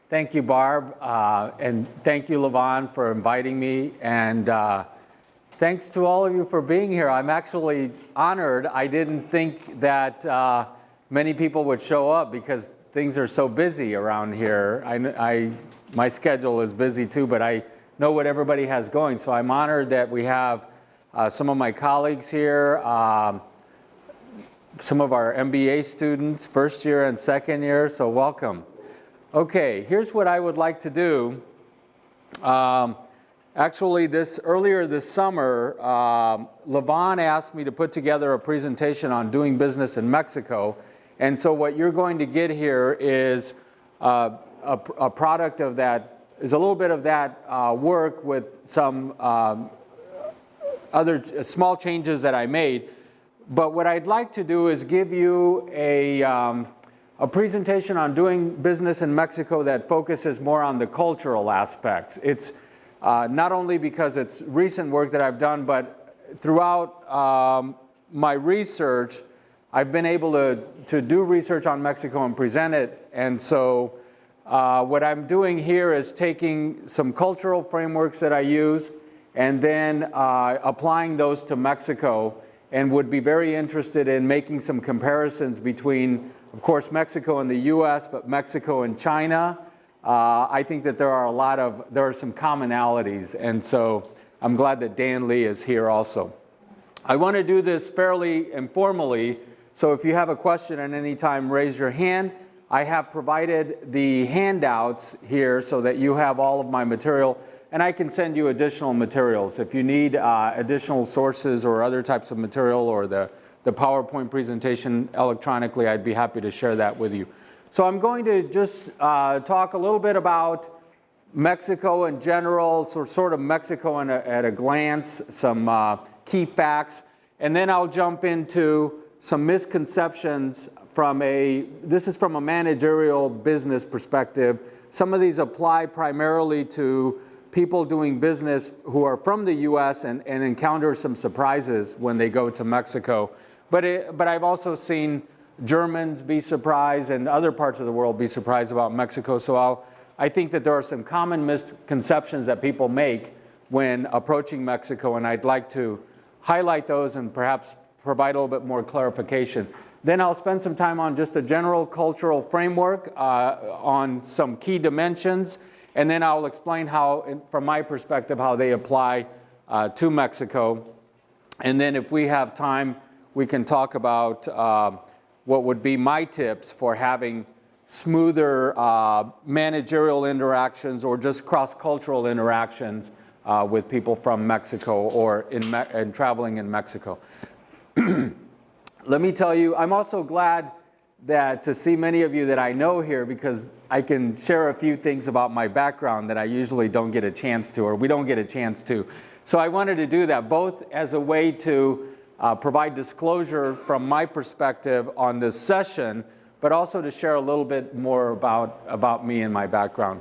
Thank you, Barb, and thank you, Levon, for inviting me, and thanks to all of you for being here. I'm actually honored. I didn't think that many people would show up because things are so busy around here. My schedule is busy too, but I know what everybody has going, so I'm honored that we have some of my colleagues here, some of our MBA students, first year and second year, so welcome. Okay, here's what I would like to do. Actually, earlier this summer, Levon asked me to put together a presentation on doing business in Mexico. And so what you're going to get here is a product of that, is a little bit of that work with some other small changes that I made. But what I'd like to do is give you a presentation on doing business in Mexico that focuses more on the cultural aspects. It's not only because it's recent work that I've done, but throughout my research, I've been able to do research on Mexico and present it. And so what I'm doing here is taking some cultural frameworks that I use and then applying those to Mexico, and would be very interested in making some comparisons between, of course, Mexico and the US, but Mexico and China. I think that there are some commonalities, and so I'm glad that Dan Lee is here also. I want to do this fairly informally, so if you have a question at any time, raise your hand. I have provided the handouts here so that you have all of my material, and I can send you additional materials. If you need additional sources or other types of material, or the PowerPoint presentation electronically, I'd be happy to share that with you. So I'm going to just talk a little bit about Mexico in general, so sort of Mexico at a glance, some key facts, and then I'll jump into some misconceptions this is from a managerial business perspective. Some of these apply primarily to people doing business who are from the US and encounter some surprises when they go to Mexico. But I've also seen Germans be surprised and other parts of the world be surprised about Mexico. So I think that there are some common misconceptions that people make when approaching Mexico, and I'd like to highlight those and perhaps provide a little bit more clarification. Then I'll spend some time on just a general cultural framework on some key dimensions, and then I'll explain how, from my perspective, how they apply to Mexico. And then if we have time, we can talk about what would be my tips for having smoother managerial interactions or just cross-cultural interactions with people from Mexico or in traveling in Mexico. Let me tell you, I'm also glad to see many of you that I know here, because I can share a few things about my background that I usually don't get a chance to, or we don't get a chance to. So I wanted to do that, both as a way to provide disclosure from my perspective on this session, but also to share a little bit more about me and my background.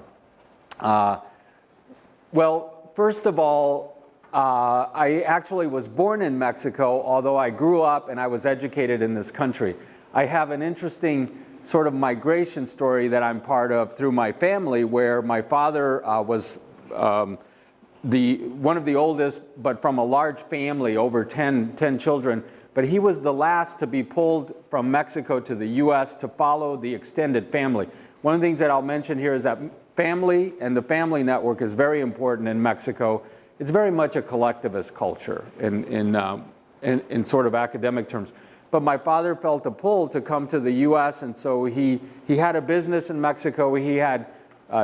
Well, first of all, I actually was born in Mexico, although I grew up and I was educated in this country. I have an interesting sort of migration story that I'm part of through my family, where my father was one of the oldest, but from a large family, over 10 children. But he was the last to be pulled from Mexico to the US to follow the extended family. One of the things that I'll mention here is that family and the family network is very important in Mexico. It's very much a collectivist culture in sort of academic terms. But my father felt a pull to come to the US, and so he had a business in Mexico. He had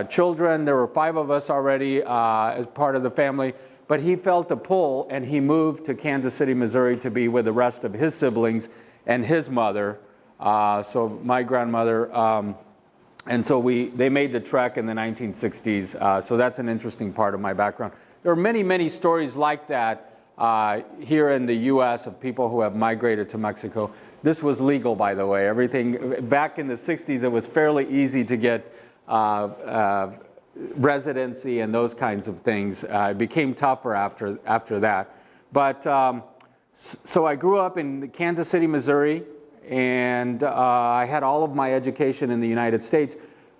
children. There were 5 of us already as part of the family. But he felt a pull, and he moved to Kansas City, Missouri to be with the rest of his siblings and his mother, so my grandmother. And so they made the trek in the 1960s. So that's an interesting part of my background. There are many, many stories like that here in the US of people who have migrated to Mexico. This was legal, by the way. Everything, back in the 60s, it was fairly easy to get residency and those kinds of things. It became tougher after that. But so I grew up in Kansas City, Missouri, and I had all of my education in the United States.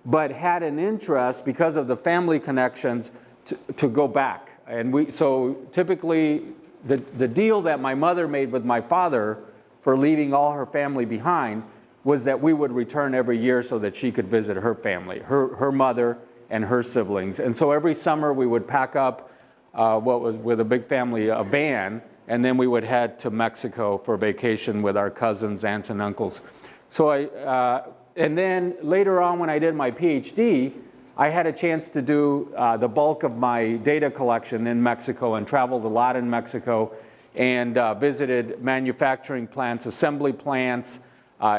but had an interest because of the family connections to go back. And so typically the deal that my mother made with my father for leaving all her family behind was that we would return every year so that she could visit her family, her mother and her siblings. And so every summer we would pack up what was with a big family, a van, and then we would head to Mexico for vacation with our cousins, aunts, and uncles. So and then later on when I did my PhD, I had a chance to do the bulk of my data collection in Mexico and traveled a lot in Mexico and visited manufacturing plants, assembly plants,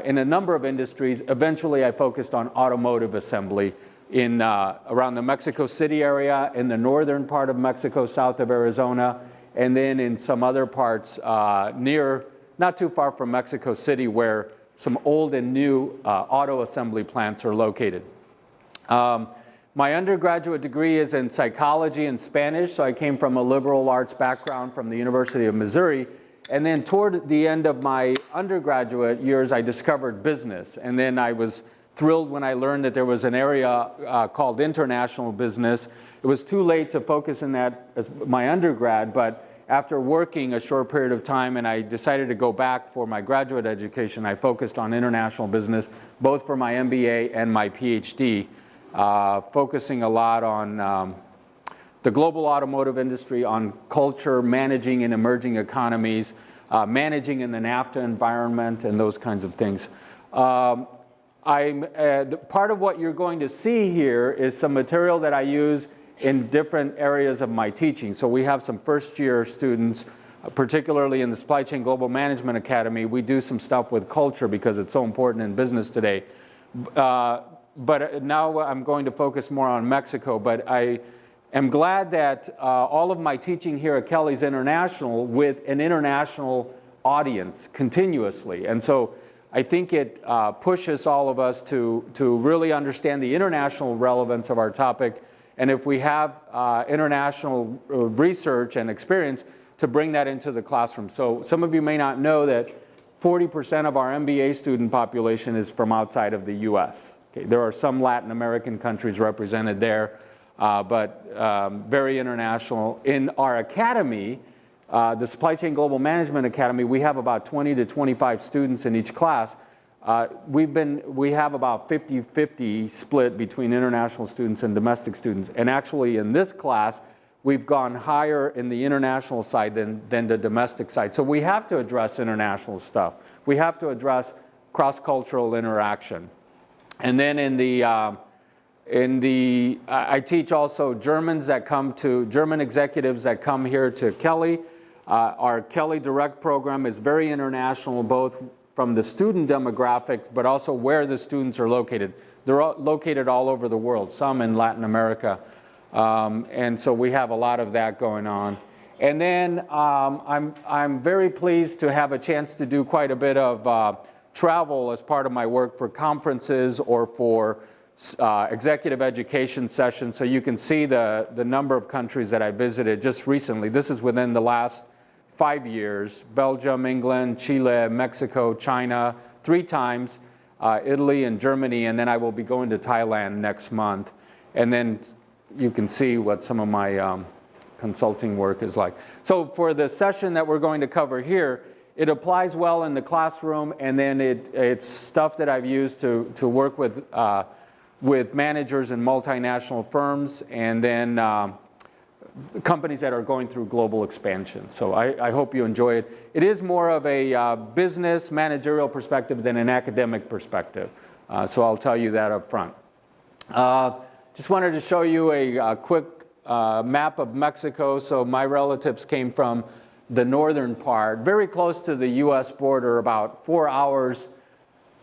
in a number of industries. Eventually I focused on automotive assembly in around the Mexico City area, in the northern part of Mexico, south of Arizona, and then in some other parts near, not too far from Mexico City, where some old and new auto assembly plants are located. My undergraduate degree is in psychology and Spanish, so I came from a liberal arts background from the University of Missouri. And then toward the end of my undergraduate years, I discovered business. And then I was thrilled when I learned that there was an area called international business. It was too late to focus in that as my undergrad, but after working a short period of time and I decided to go back for my graduate education, I focused on international business, both for my MBA and my PhD, focusing a lot on the global automotive industry, on culture, managing in emerging economies, managing in the NAFTA environment, and those kinds of things. Part of what you're going to see here is some material that I use in different areas of my teaching. So we have some first-year students, particularly in the Supply Chain Global Management Academy. We do some stuff with culture because it's so important in business today. But now I'm going to focus more on Mexico. But I am glad that all of my teaching here at Kelley's international with an international audience continuously. And so I think it pushes all of us to really understand the international relevance of our topic. And if we have international research and experience, to bring that into the classroom. So some of you may not know that 40% of our MBA student population is from outside of the US. Okay, there are some Latin American countries represented there, but very international. In our academy, the Supply Chain Global Management Academy, we have about 20 to 25 students in each class. We have about 50-50 split between international students and domestic students. And actually in this class, we've gone higher in the international side than the domestic side. So we have to address international stuff. We have to address cross-cultural interaction. And then I teach also German executives that come here to Kelley. Our Kelley Direct program is very international, both from the student demographics, but also where the students are located. They're located all over the world, some in Latin America. And so we have a lot of that going on. And then I'm very pleased to have a chance to do quite a bit of travel as part of my work for conferences or for executive education sessions. So you can see the number of countries that I visited just recently. This is within the last 5 years: Belgium, England, Chile, Mexico, China, 3 times, Italy and Germany, and then I will be going to Thailand next month. And then you can see what some of my consulting work is like. So for the session that we're going to cover here, it applies well in the classroom, and then it's stuff that I've used to work with managers in multinational firms, and then companies that are going through global expansion. So I hope you enjoy it. It is more of a business managerial perspective than an academic perspective. So I'll tell you that up front. Just wanted to show you a quick map of Mexico. So my relatives came from the northern part, very close to the US border, about 4 hours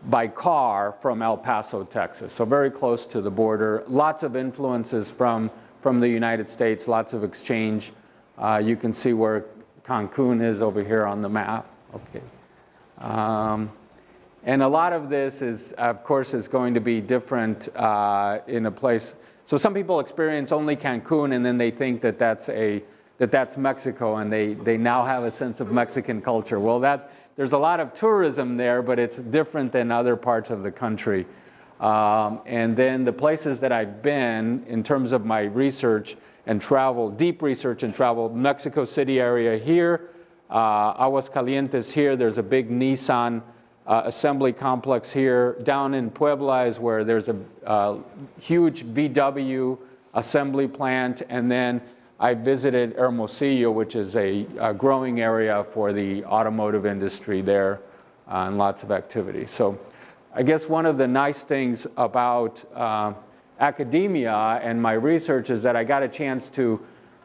by car from El Paso, Texas. So very close to the border. Lots of influences from the United States, lots of exchange. You can see where Cancun is over here on the map. Okay. And a lot of this is, of course, is going to be different in a place. So some people experience only Cancun and then they think that that's Mexico, and they now have a sense of Mexican culture. Well, there's a lot of tourism there, but it's different than other parts of the country. And then the places that I've been in terms of my research and travel, deep research and travel, Mexico City area here, Aguascalientes here, there's a big Nissan assembly complex here. Down in Puebla is where there's a huge VW assembly plant, and then I visited Hermosillo, which is a growing area for the automotive industry there, and lots of activity. So I guess one of the nice things about academia and my research is that I got a chance to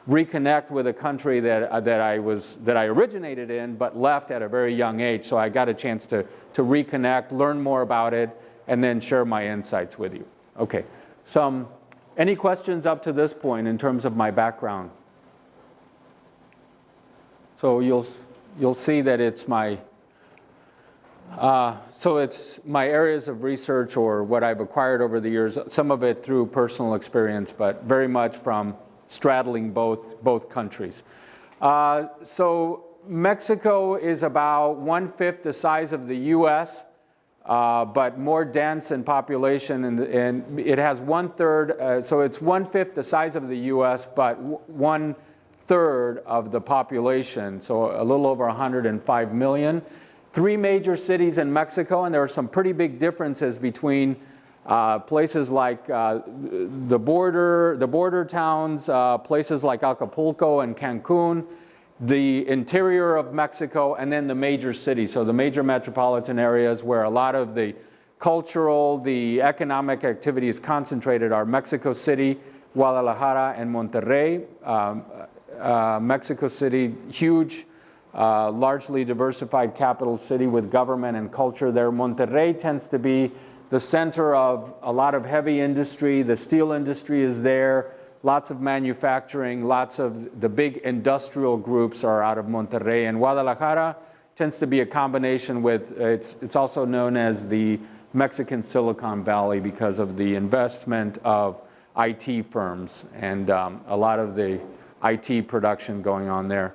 reconnect with a country that I originated in but left at a very young age. So I got a chance to reconnect, learn more about it, and then share my insights with you. Okay, any questions up to this point in terms of my background? So you'll see that it's my it's my areas of research or what I've acquired over the years, some of it through personal experience, but very much from straddling both countries. So Mexico is about 1/5 the size of the US, but more dense in population, and it has 1/3, so it's 1/5 the size of the US, but 1/3 of the population, so a little over 105 million. 3 major cities in Mexico, and there are some pretty big differences between places like the border towns, places like Acapulco and Cancun, the interior of Mexico, and then the major cities. So the major metropolitan areas where a lot of the cultural, the economic activity is concentrated are Mexico City, Guadalajara, and Monterrey. Mexico City, huge, largely diversified capital city with government and culture there. Monterrey tends to be the center of a lot of heavy industry. The steel industry is there. Lots of manufacturing, lots of the big industrial groups are out of Monterrey. And Guadalajara tends to be a combination with, it's also known as the Mexican Silicon Valley because of the investment of IT firms and a lot of the IT production going on there.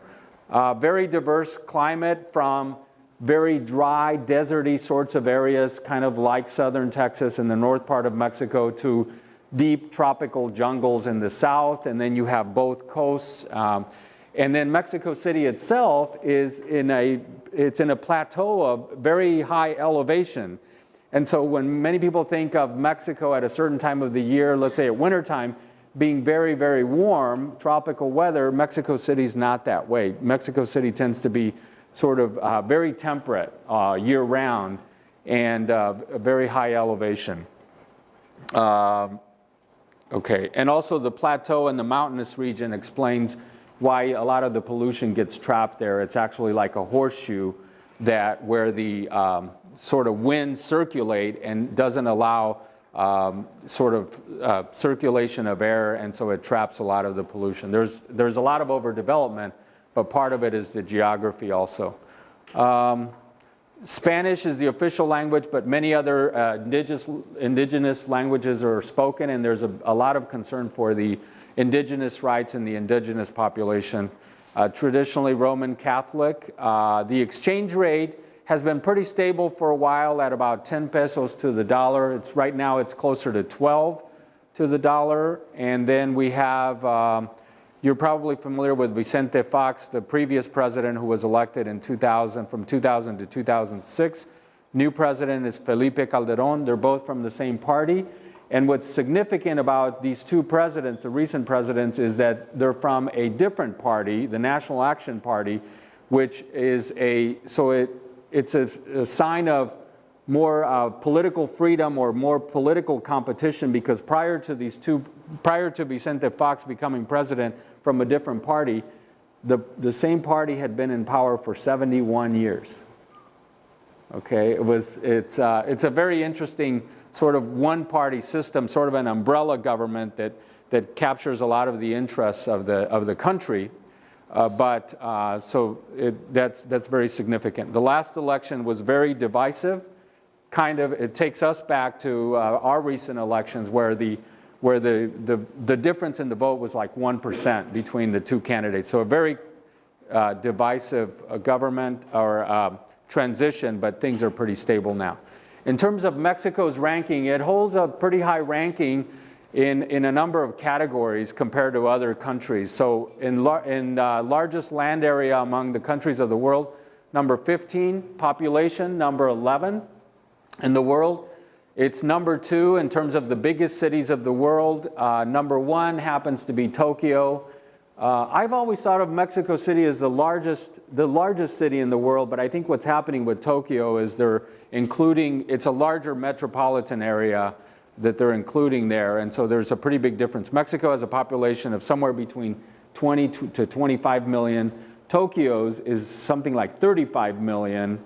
Very diverse climate, from very dry, deserty sorts of areas, kind of like southern Texas and the north part of Mexico, to deep tropical jungles in the south, and then you have both coasts. And then Mexico City itself is in a plateau of very high elevation. And so when many people think of Mexico at a certain time of the year, let's say at wintertime, being very, very warm, tropical weather, Mexico City's not that way. Mexico City tends to be sort of very temperate year-round and a very high elevation. Okay, and also the plateau and the mountainous region explains why a lot of the pollution gets trapped there. It's actually like a horseshoe where the sort of winds circulate and doesn't allow circulation of air, and so it traps a lot of the pollution. There's a lot of overdevelopment, but part of it is the geography also. Spanish is the official language, but many other indigenous languages are spoken, and there's a lot of concern for the indigenous rights in the indigenous population. Traditionally Roman Catholic. The exchange rate has been pretty stable for a while at about 10 pesos to the dollar. Right now it's closer to 12 to the dollar. And then we have, you're probably familiar with Vicente Fox, the previous president who was elected in 2000, from 2000 to 2006. New president is Felipe Calderon. They're both from the same party. And what's significant about these two presidents, the recent presidents, is that they're from a different party, the National Action Party, which is it's a sign of more political freedom or more political competition, because prior to Vicente Fox becoming president from a different party, the same party had been in power for 71 years. Okay, it's a very interesting sort of one-party system, sort of an umbrella government that captures a lot of the interests of the country. That's very significant. The last election was very divisive. It takes us back to our recent elections where the difference in the vote was like 1% between the two candidates. So a very divisive government or transition, but things are pretty stable now. In terms of Mexico's ranking, it holds a pretty high ranking in a number of categories compared to other countries. So in largest land area among the countries of the world, number 15, population, number 11 in the world. It's number 2 in terms of the biggest cities of the world. Number 1 happens to be Tokyo. I've always thought of Mexico City as the largest city in the world, but I think what's happening with Tokyo is it's a larger metropolitan area that they're including there, and so there's a pretty big difference. Mexico has a population of somewhere between 20 to 25 million. Tokyo's is something like 35 million,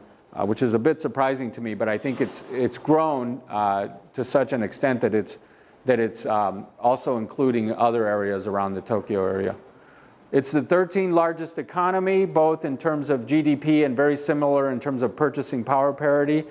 which is a bit surprising to me, but I think it's grown to such an extent that it's also including other areas around the Tokyo area. It's the 13th largest economy, both in terms of GDP and very similar in terms of purchasing power parity.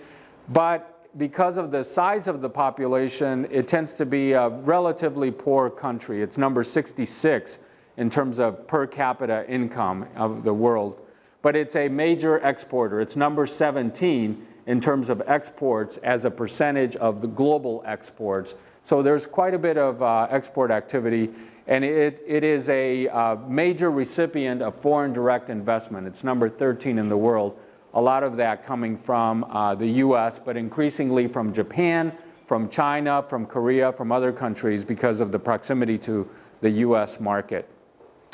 But because of the size of the population, it tends to be a relatively poor country. It's number 66 in terms of per capita income of the world. But it's a major exporter. It's number 17 in terms of exports as a percentage of the global exports. So there's quite a bit of export activity. And it is a major recipient of foreign direct investment. It's number 13 in the world. A lot of that coming from the US, but increasingly from Japan, from China, from Korea, from other countries because of the proximity to the US market.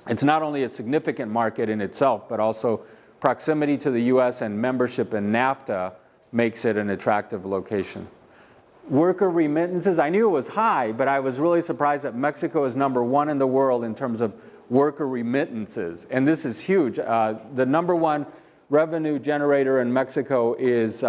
It's not only a significant market in itself, but also proximity to the US and membership in NAFTA makes it an attractive location. Worker remittances, I knew it was high, but I was really surprised that Mexico is number 1 in the world in terms of worker remittances. And this is huge. The number 1 revenue generator in Mexico is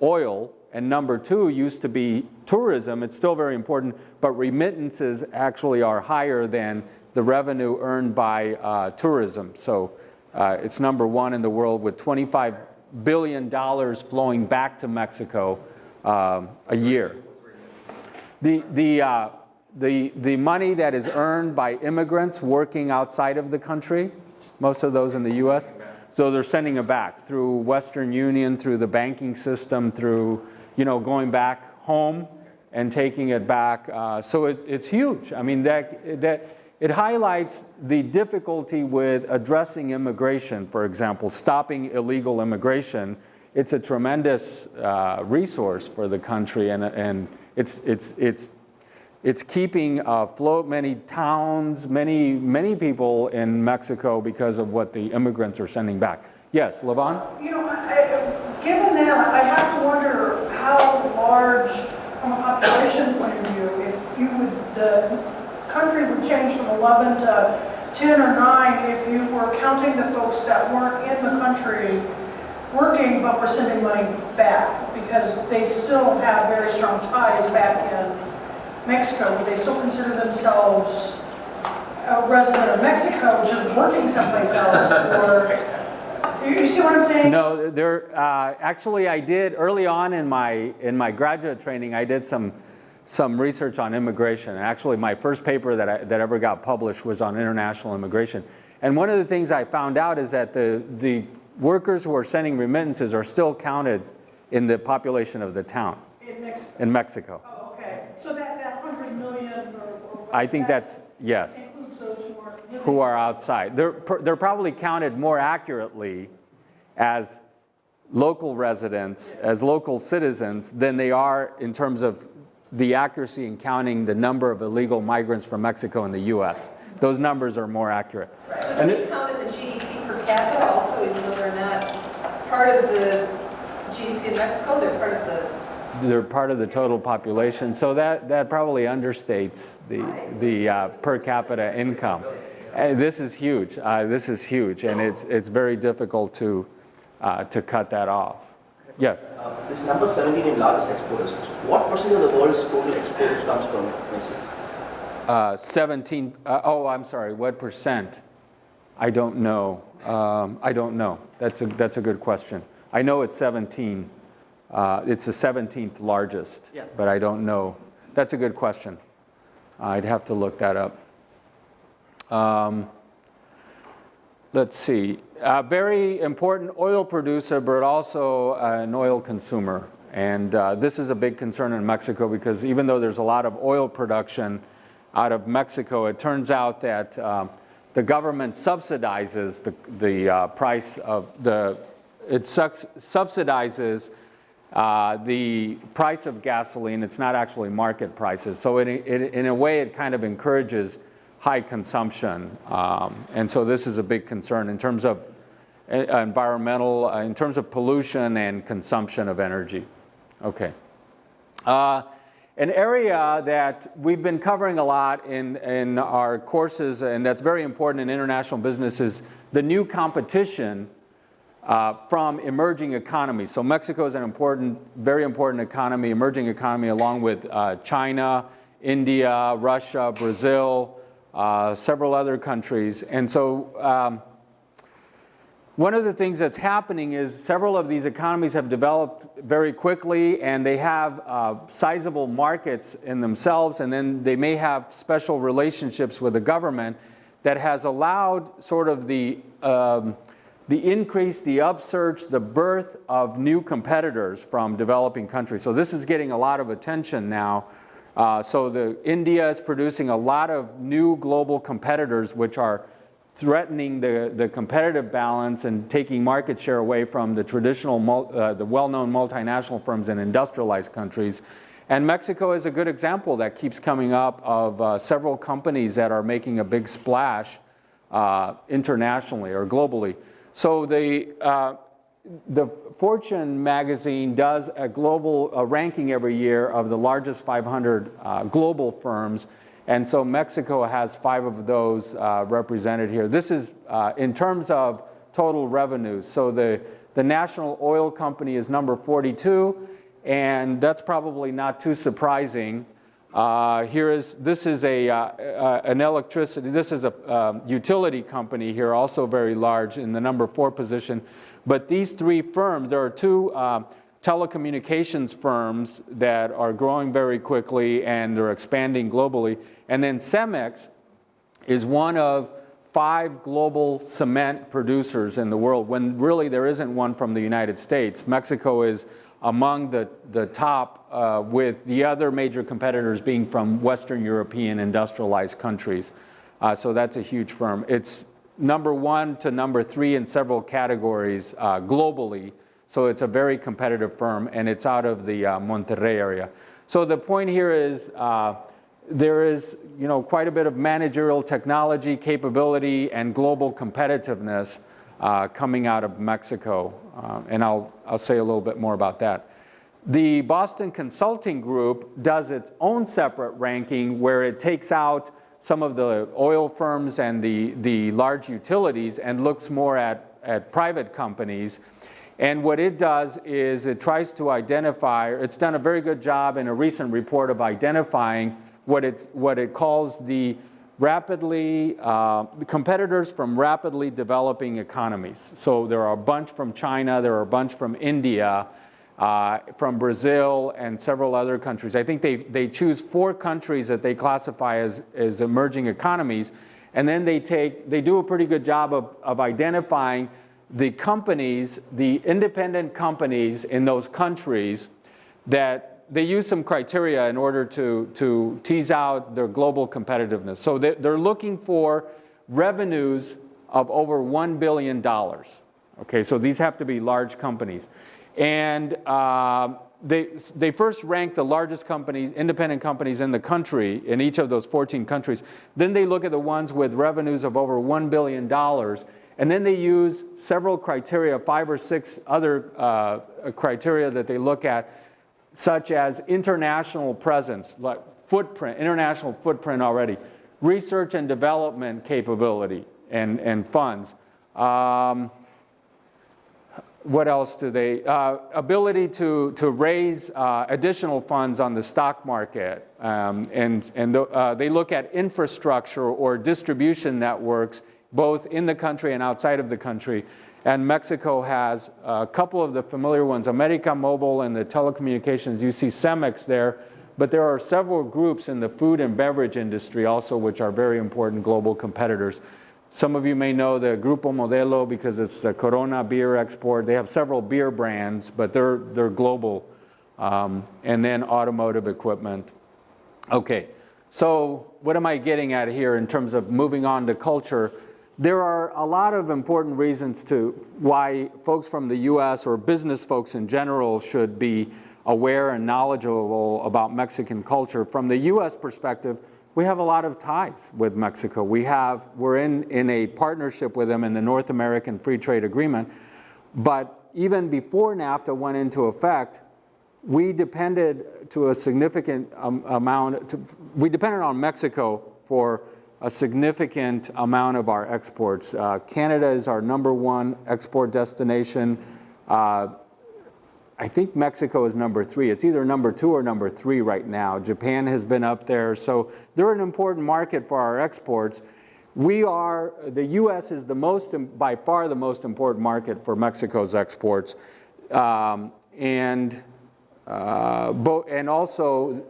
oil, and number 2 used to be tourism. It's still very important, but remittances actually are higher than the revenue earned by tourism. So it's number 1 in the world with $25 billion flowing back to Mexico a year. The money that is earned by immigrants working outside of the country, most of those in the US, so they're sending it back through Western Union, through the banking system, through going back home and taking it back. So it's huge. I mean, it highlights the difficulty with addressing immigration, for example, stopping illegal immigration. It's a tremendous resource for the country, and it's keeping afloat many towns, many people in Mexico because of what the immigrants are sending back. Yes, Levon? Given that, I have to wonder how large, from a population point of view, if the country would change from 11 to 10 or 9 if you were counting the folks that weren't in the country working but were sending money back, because they still have very strong ties back in Mexico. Would they still consider themselves a resident of Mexico just working someplace else? Or you see what I'm saying? No, actually I did early on in my graduate training. I did some research on immigration. Actually, my first paper that ever got published was on international immigration. And one of the things I found out is that the workers who are sending remittances are still counted in the population of the town. In Mexico? In Mexico. Oh, okay. So that 100 million or I think that's, yes. Includes those who are living. Who are outside. They're probably counted more accurately as local residents, as local citizens, than they are in terms of the accuracy in counting the number of illegal migrants from Mexico in the US. Those numbers are more accurate. Right. So do we count in the GDP per capita also, even though they're not part of the GDP in Mexico, they're part of the total population, so that probably understates the per capita income. And this is huge. And it's very difficult to cut that off. Yes. This number 17 in largest exporters. What percentage of the world's total exports comes from Mexico? 17. I'm sorry. What percent? I don't know. I don't know. That's a good question. I know it's 17. It's the 17th largest, yeah. But I don't know. That's a good question. I'd have to look that up. Let's see. A very important oil producer, but also an oil consumer. And this is a big concern in Mexico because even though there's a lot of oil production out of Mexico, it turns out that the government subsidizes the price of subsidizes the price of gasoline. It's not actually market prices. So in a way, it kind of encourages high consumption. And so this is a big concern in terms of environmental, in terms of pollution and consumption of energy. Okay. An area that we've been covering a lot in our courses, and that's very important in international business, is the new competition from emerging economies. So Mexico is an important, very important economy, emerging economy, along with China, India, Russia, Brazil, several other countries. And so one of the things that's happening is several of these economies have developed very quickly, and they have sizable markets in themselves, and then they may have special relationships with the government that has allowed sort of the increase, the upsurge, the birth of new competitors from developing countries. So this is getting a lot of attention now. So India is producing a lot of new global competitors which are threatening the competitive balance and taking market share away from the traditional, the well-known multinational firms in industrialized countries. And Mexico is a good example that keeps coming up of several companies that are making a big splash internationally or globally. So the Fortune magazine does a global ranking every year of the largest 500 global firms. And so Mexico has 5 of those represented here. This is in terms of total revenues. So the national oil company is number 42, and that's probably not too surprising. This is an electricity, this is a utility company here, also very large in the number 4 position. But these 3 firms, there are 2 telecommunications firms that are growing very quickly and they're expanding globally. And then Cemex is one of 5 global cement producers in the world, when really there isn't one from the United States. Mexico is among the top, with the other major competitors being from Western European industrialized countries. So that's a huge firm. It's number 1 to number 3 in several categories globally. So it's a very competitive firm, and it's out of the Monterrey area. So the point here is there is, quite a bit of managerial technology, capability, and global competitiveness coming out of Mexico. And I'll say a little bit more about that. The Boston Consulting Group does its own separate ranking where it takes out some of the oil firms and the large utilities and looks more at private companies. And what it does is it tries to identify, it's done a very good job in a recent report of identifying what it calls the competitors from rapidly developing economies. So there are a bunch from China, there are a bunch from India, from Brazil, and several other countries. I think they choose 4 countries that they classify as emerging economies, and then they do a pretty good job of identifying the companies, the independent companies in those countries, that they use some criteria in order to tease out their global competitiveness. So they're looking for revenues of over $1 billion. Okay, so these have to be large companies. And they first rank the largest companies, independent companies in the country, in each of those 14 countries. Then they look at the ones with revenues of over $1 billion. And then they use several criteria, 5 or 6 other criteria that they look at, such as international presence, like footprint, international footprint already, research and development capability and funds. What else do they? Ability to raise additional funds on the stock market. They look at infrastructure or distribution networks, both in the country and outside of the country. And Mexico has a couple of the familiar ones, América Móvil and the telecommunications. You see Cemex there, but there are several groups in the food and beverage industry also, which are very important global competitors. Some of you may know the Grupo Modelo because it's the Corona beer export. They have several beer brands, but they're global and then automotive equipment. Okay, so what am I getting at here in terms of moving on to culture? There are a lot of important reasons to why folks from the US or business folks in general should be aware and knowledgeable about Mexican culture. From the US perspective, we have a lot of ties with Mexico. We're in a partnership with them in the North American Free Trade Agreement, but even before NAFTA went into effect, we depended to a significant we depended on Mexico for a significant amount of our exports. Canada is our #1 export destination. I think Mexico is #3. It's either #2 or #3 right now. Japan has been up there. So they're an important market for our exports. The US is by far the most important market for Mexico's exports. And also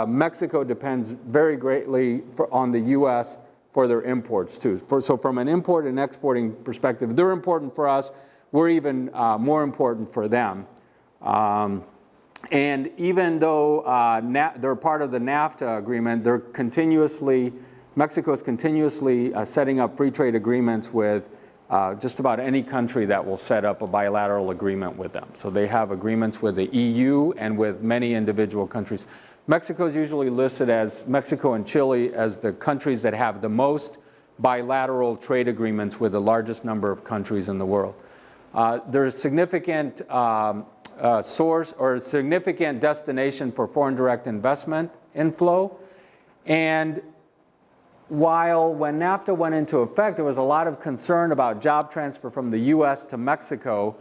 Mexico depends very greatly on the US for their imports too. So from an import and exporting perspective, they're important for us. We're even more important for them. And even though they're part of the NAFTA agreement, Mexico is continuously setting up free trade agreements with just about any country that will set up a bilateral agreement with them. So they have agreements with the EU and with many individual countries. Mexico is usually listed as Mexico and Chile as the countries that have the most bilateral trade agreements with the largest number of countries in the world. There's significant source or significant destination for foreign direct investment inflow. And when NAFTA went into effect, there was a lot of concern about job transfer from the US to Mexico,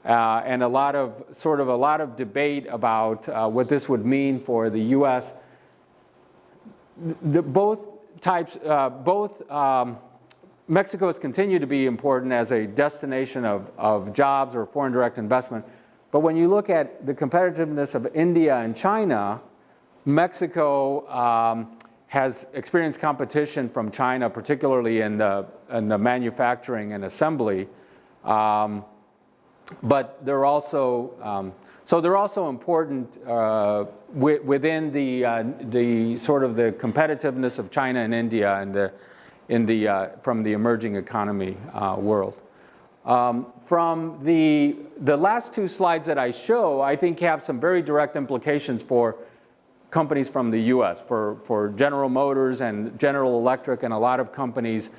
and a lot of debate about what this would mean for the US. Mexico has continued to be important as a destination of jobs or foreign direct investment. But when you look at the competitiveness of India and China, Mexico has experienced competition from China, particularly in the manufacturing and assembly. But they're also important within the sort of the competitiveness of China and India and from the emerging economy world. From the last two slides that I show, I think have some very direct implications for companies from the US, for General Motors and General Electric and a lot of companies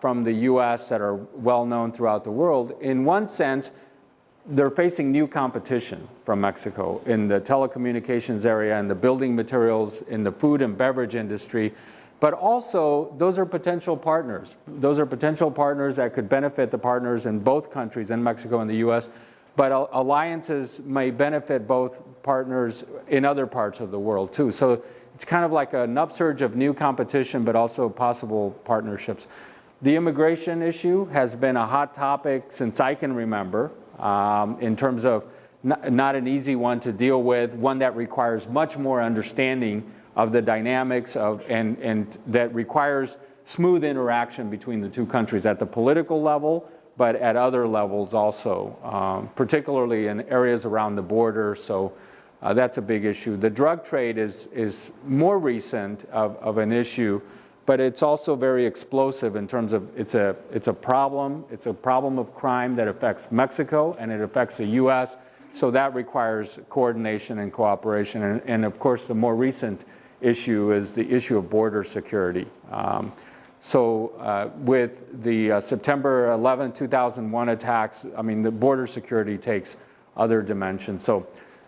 from the US that are well known throughout the world. In one sense, they're facing new competition from Mexico in the telecommunications area, in the building materials, in the food and beverage industry. But also, those are potential partners. Those are potential partners that could benefit the partners in both countries, in Mexico and the US. But alliances may benefit both partners in other parts of the world too. So it's kind of like an upsurge of new competition, but also possible partnerships. The immigration issue has been a hot topic since I can remember, in terms of not an easy one to deal with, one that requires much more understanding of the dynamics and that requires smooth interaction between the two countries at the political level, but at other levels also, particularly in areas around the border. So that's a big issue. The drug trade is more recent of an issue, but it's also very explosive in terms of it's a problem. It's a problem of crime that affects Mexico and it affects the US. So that requires coordination and cooperation. And of course, the more recent issue is the issue of border security. With the September 11, 2001 attacks, I mean, the border security takes other dimensions. So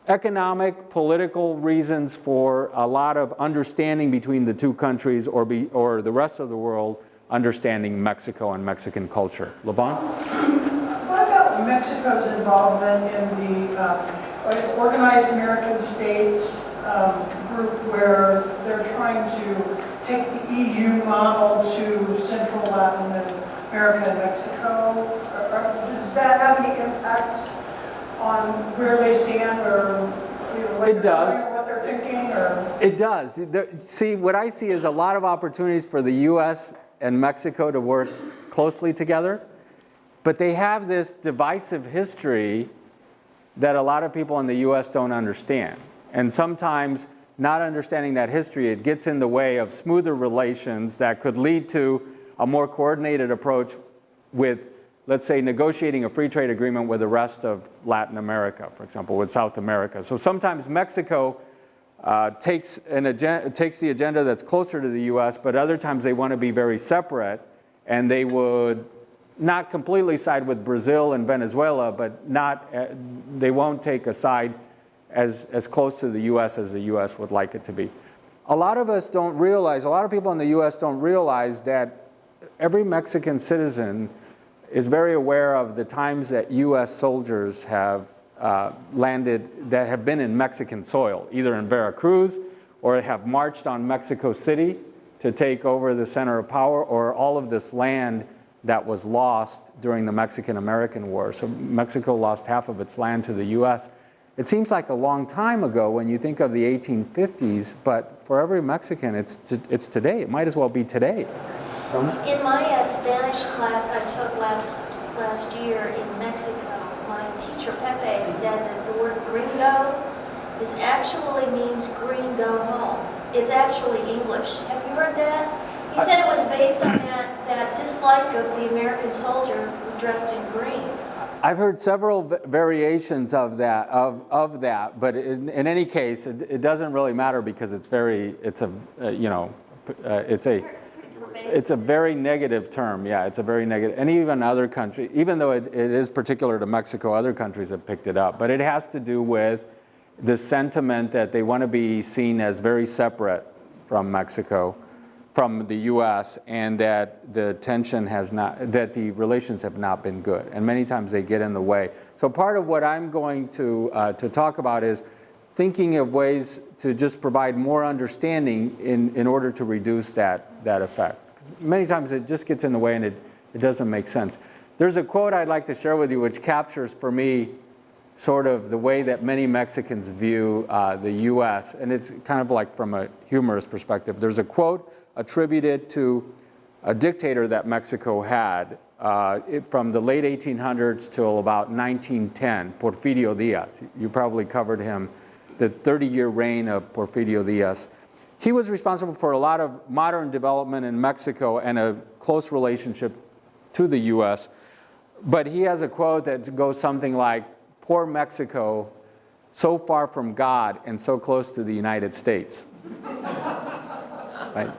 economic, political reasons for a lot of understanding between the two countries or the rest of the world understanding Mexico and Mexican culture. Levon? What about Mexico's involvement in the organized American states group where they're trying to take the EU model to Central Latin America and Mexico? Does that have any impact on where they stand or what it does. Doing, or what they're thinking? Or? It does. See, what I see is a lot of opportunities for the US and Mexico to work closely together, but they have this divisive history that a lot of people in the U.S. don't understand. And sometimes not understanding that history, it gets in the way of smoother relations that could lead to a more coordinated approach with, let's say, negotiating a free trade agreement with the rest of Latin America, for example, with South America. So sometimes Mexico takes the agenda that's closer to the U.S., but other times they want to be very separate, and they would not completely side with Brazil and Venezuela, but they won't take a side as close to the U.S. as the U.S. would like it to be. A lot of people in the U.S. don't realize that every Mexican citizen is very aware of the times that U.S. soldiers have landed that have been in Mexican soil, either in Veracruz or have marched on Mexico City to take over the center of power, or all of this land that was lost during the Mexican-American War. So Mexico lost half of its land to the U.S. It seems like a long time ago when you think of the 1850s, but for every Mexican, it's today. It might as well be today. In my Spanish class I took last year in Mexico, my teacher Pepe said that the word gringo actually means green go home. It's actually English. Have you heard that? He said it was based on that dislike of the American soldier dressed in green. I've heard several variations of that, but in any case, it doesn't really matter because it's a very negative term. Yeah, it's a very negative, and even other countries, even though it is particular to Mexico, other countries have picked it up. But it has to do with the sentiment that they want to be seen as very separate from Mexico, from the U.S., and that the the relations have not been good, and many times they get in the way. So part of what I'm going to talk about is thinking of ways to just provide more understanding in order to reduce that effect. Many times it just gets in the way and it doesn't make sense. There's a quote I'd like to share with you which captures for me sort of the way that many Mexicans view the U.S., and it's kind of like from a humorous perspective. There's a quote attributed to a dictator that Mexico had from the late 1800s till about 1910, Porfirio Diaz. You probably covered him, the 30-year reign of Porfirio Diaz. He was responsible for a lot of modern development in Mexico and a close relationship to the U.S., but he has a quote that goes something like, "Poor Mexico, so far from God and so close to the United States." Right?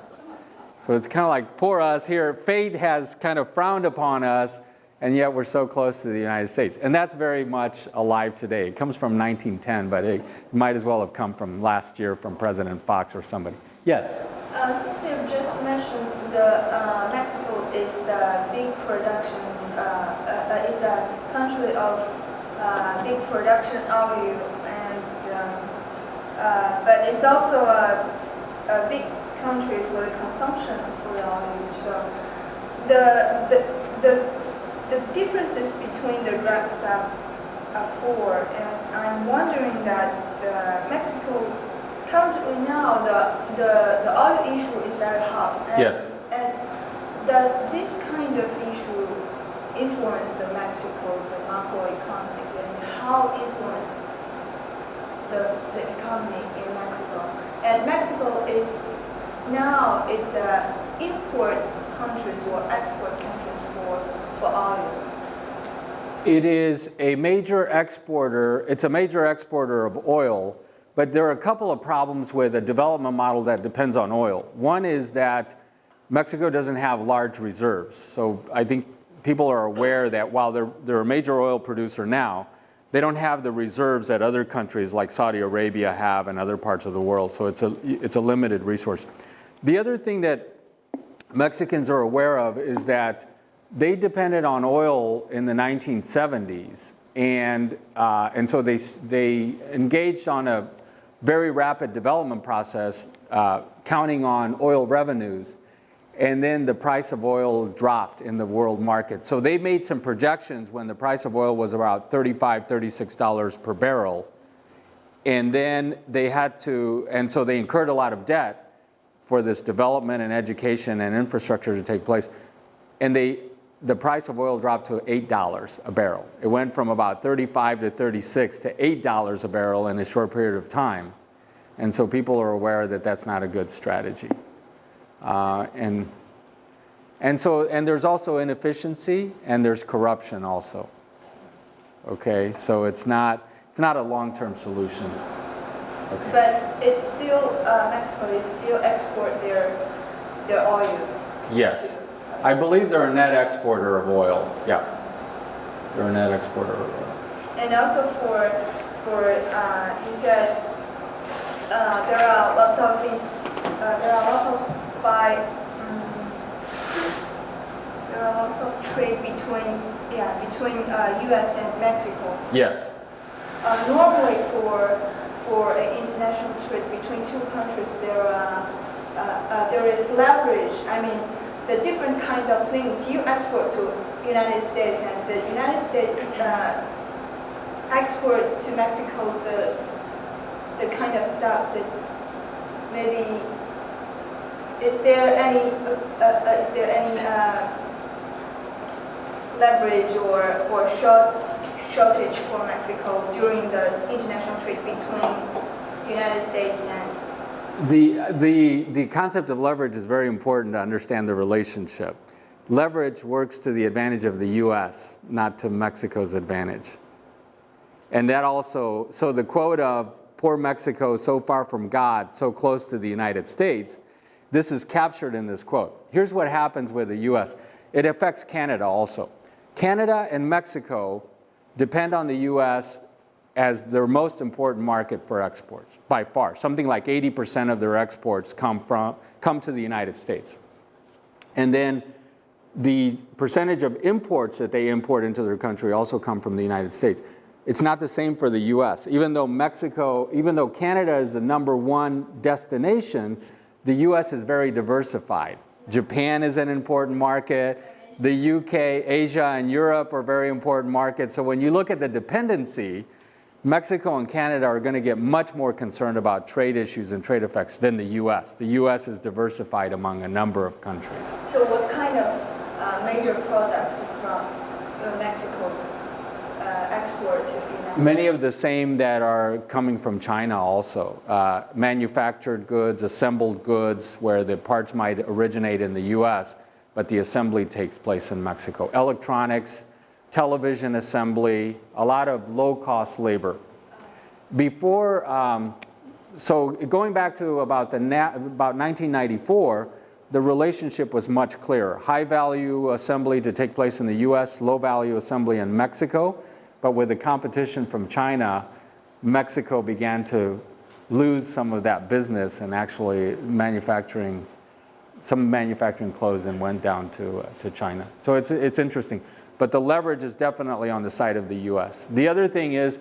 So it's kind of like, poor us here. Fate has kind of frowned upon us, and yet we're so close to the United States. And that's very much alive today. It comes from 1910, but it might as well have come from last year from President Fox or somebody. Yes? Since you just mentioned the Mexico is a big production, is a country of big production oil, and but it's also a big country for the consumption of oil. So the differences between the drugs are four, and I'm wondering that Mexico currently now the oil issue is very hot. And, Yes. And does this kind of issue influence the Mexico, the macroeconomic, and how influence the economy in Mexico? And Mexico is import countries or export countries for oil. It is a major exporter. It's a major exporter of oil, but there are a couple of problems with a development model that depends on oil. One is that Mexico doesn't have large reserves. So I think people are aware that while they're a major oil producer now, they don't have the reserves that other countries like Saudi Arabia have and other parts of the world. So it's a limited resource. The other thing that Mexicans are aware of is that they depended on oil in the 1970s, and so they engaged on a very rapid development process, counting on oil revenues, and then the price of oil dropped in the world market. So they made some projections when the price of oil was about $35, $36 per barrel, and then so they incurred a lot of debt for this development and education and infrastructure to take place. And they the price of oil dropped to $8 a barrel. It went from about 35 to 36 to $8 a barrel in a short period of time. And so people are aware that that's not a good strategy. And there's also inefficiency and there's corruption also. Okay, so it's not a long-term solution. Okay. But it's still, Mexico is still export their oil. Yes. I believe they're a net exporter of oil. Yeah. They're a net exporter of oil. And also for you said there are lots of trade between U.S. and Mexico. Yes. Normally for international trade between two countries, there is leverage. I mean, the different kinds of things you export to United States and the United States export to Mexico the kind of stuff that maybe is there any leverage or shortage for Mexico during the international trade between United States and The concept of leverage is very important to understand the relationship. Leverage works to the advantage of the U.S., not to Mexico's advantage. And that also, so the quote of poor Mexico, so far from God, so close to the United States, this is captured in this quote. Here's what happens with the U.S. It affects Canada also. Canada and Mexico depend on the U.S. as their most important market for exports, by far. Something like 80% of their exports come to the United States. And then the percentage of imports that they import into their country also come from the United States. It's not the same for the US. Even though Canada is the #1 destination, the US is very diversified. Japan is an important market. The UK, Asia, and Europe are very important markets. So when you look at the dependency, Mexico and Canada are going to get much more concerned about trade issues and trade effects than the U.S. The U.S. is diversified among a number of countries. So what kind of major products from Mexico export to the United States? Many of the same that are coming from China also. Manufactured goods, assembled goods, where the parts might originate in the U.S., but the assembly takes place in Mexico. Electronics, television assembly, a lot of low-cost labor. Before, so going back to about 1994, the relationship was much clearer. High-value assembly to take place in the U.S., low-value assembly in Mexico. But with the competition from China, Mexico began to lose some of that business, and actually some manufacturing closed and went down to China. So it's interesting. But the leverage is definitely on the side of the U.S. The other thing is,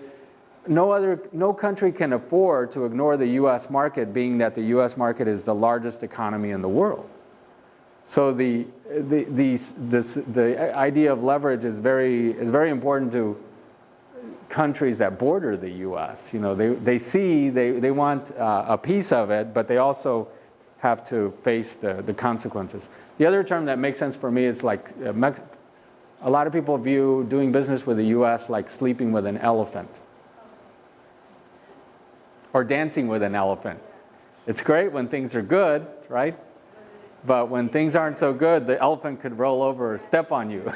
no country can afford to ignore the U.S. market, being that the U.S. market is the largest economy in the world. So the idea of leverage is very important to countries that border the U.S. You know, they want a piece of it, but they also have to face the consequences. The other term that makes sense for me is like a lot of people view doing business with the U.S. like sleeping with an elephant or dancing with an elephant. It's great when things are good, right? But when things aren't so good, the elephant could roll over or step on you.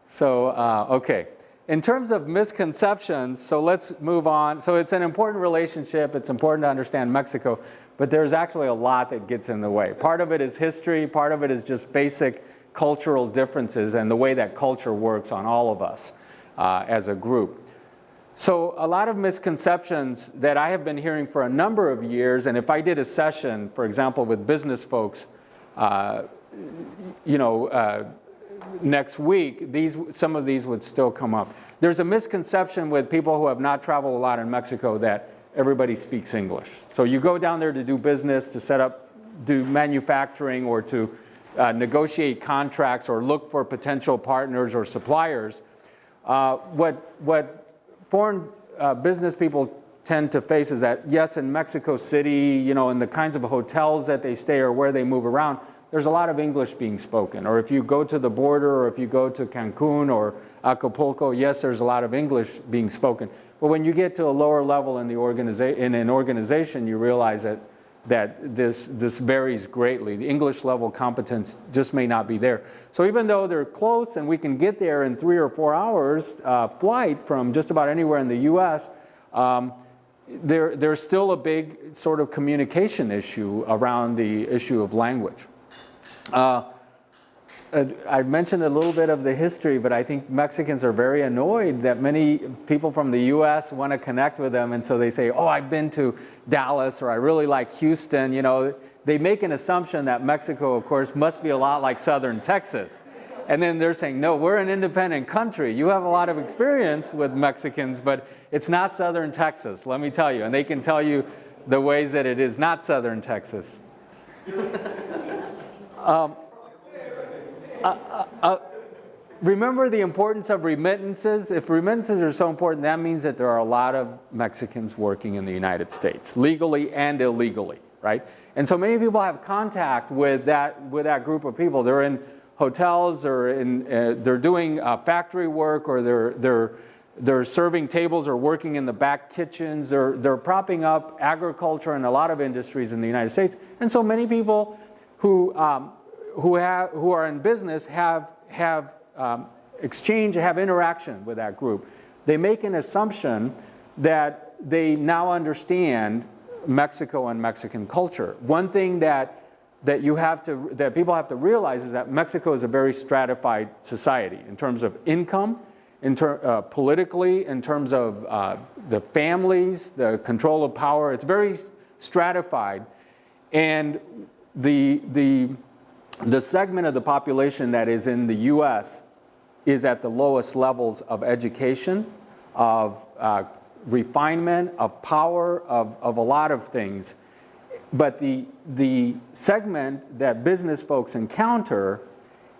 So, okay. In terms of misconceptions, so let's move on. So it's an important relationship. It's important to understand Mexico, but there's actually a lot that gets in the way. Part of it is history. Part of it is just basic cultural differences and the way that culture works on all of us as a group. So a lot of misconceptions that I have been hearing for a number of years, and if I did a session, for example, with business folks, next week, some of these would still come up. There's a misconception with people who have not traveled a lot in Mexico that everybody speaks English. So you go down there to do business, to set up, do manufacturing, or to negotiate contracts or look for potential partners or suppliers. What foreign business people tend to face is that, yes, in Mexico City, in the kinds of hotels that they stay or where they move around, there's a lot of English being spoken. Or if you go to the border, or if you go to Cancun or Acapulco, yes, there's a lot of English being spoken. But when you get to a lower level in an organization, you realize that this varies greatly. The English level competence just may not be there. So even though they're close and we can get there in 3 or 4 hours flight from just about anywhere in the US, there's still a big sort of communication issue around the issue of language. I've mentioned a little bit of the history, but I think Mexicans are very annoyed that many people from the US want to connect with them, and so they say, oh, I've been to Dallas, or I really like Houston. You know, they make an assumption that Mexico, of course, must be a lot like southern Texas. And then they're saying, no, we're an independent country. You have a lot of experience with Mexicans, but it's not southern Texas, let me tell you. And they can tell you the ways that it is not southern Texas. Remember the importance of remittances. If remittances are so important, that means that there are a lot of Mexicans working in the United States, legally and illegally, right? And so many people have contact with that group of people. They're in hotels, or they're doing factory work, or they're serving tables or working in the back kitchens. They're propping up agriculture and a lot of industries in the United States. And so many people who are in business have exchange, have interaction with that group. They make an assumption that they now understand Mexico and Mexican culture. One thing that people have to realize is that Mexico is a very stratified society in terms of income, politically, in terms of the families, the control of power. It's very stratified, and the segment of the population that is in the U.S. is at the lowest levels of education, of refinement, of power, of a lot of things. But the segment that business folks encounter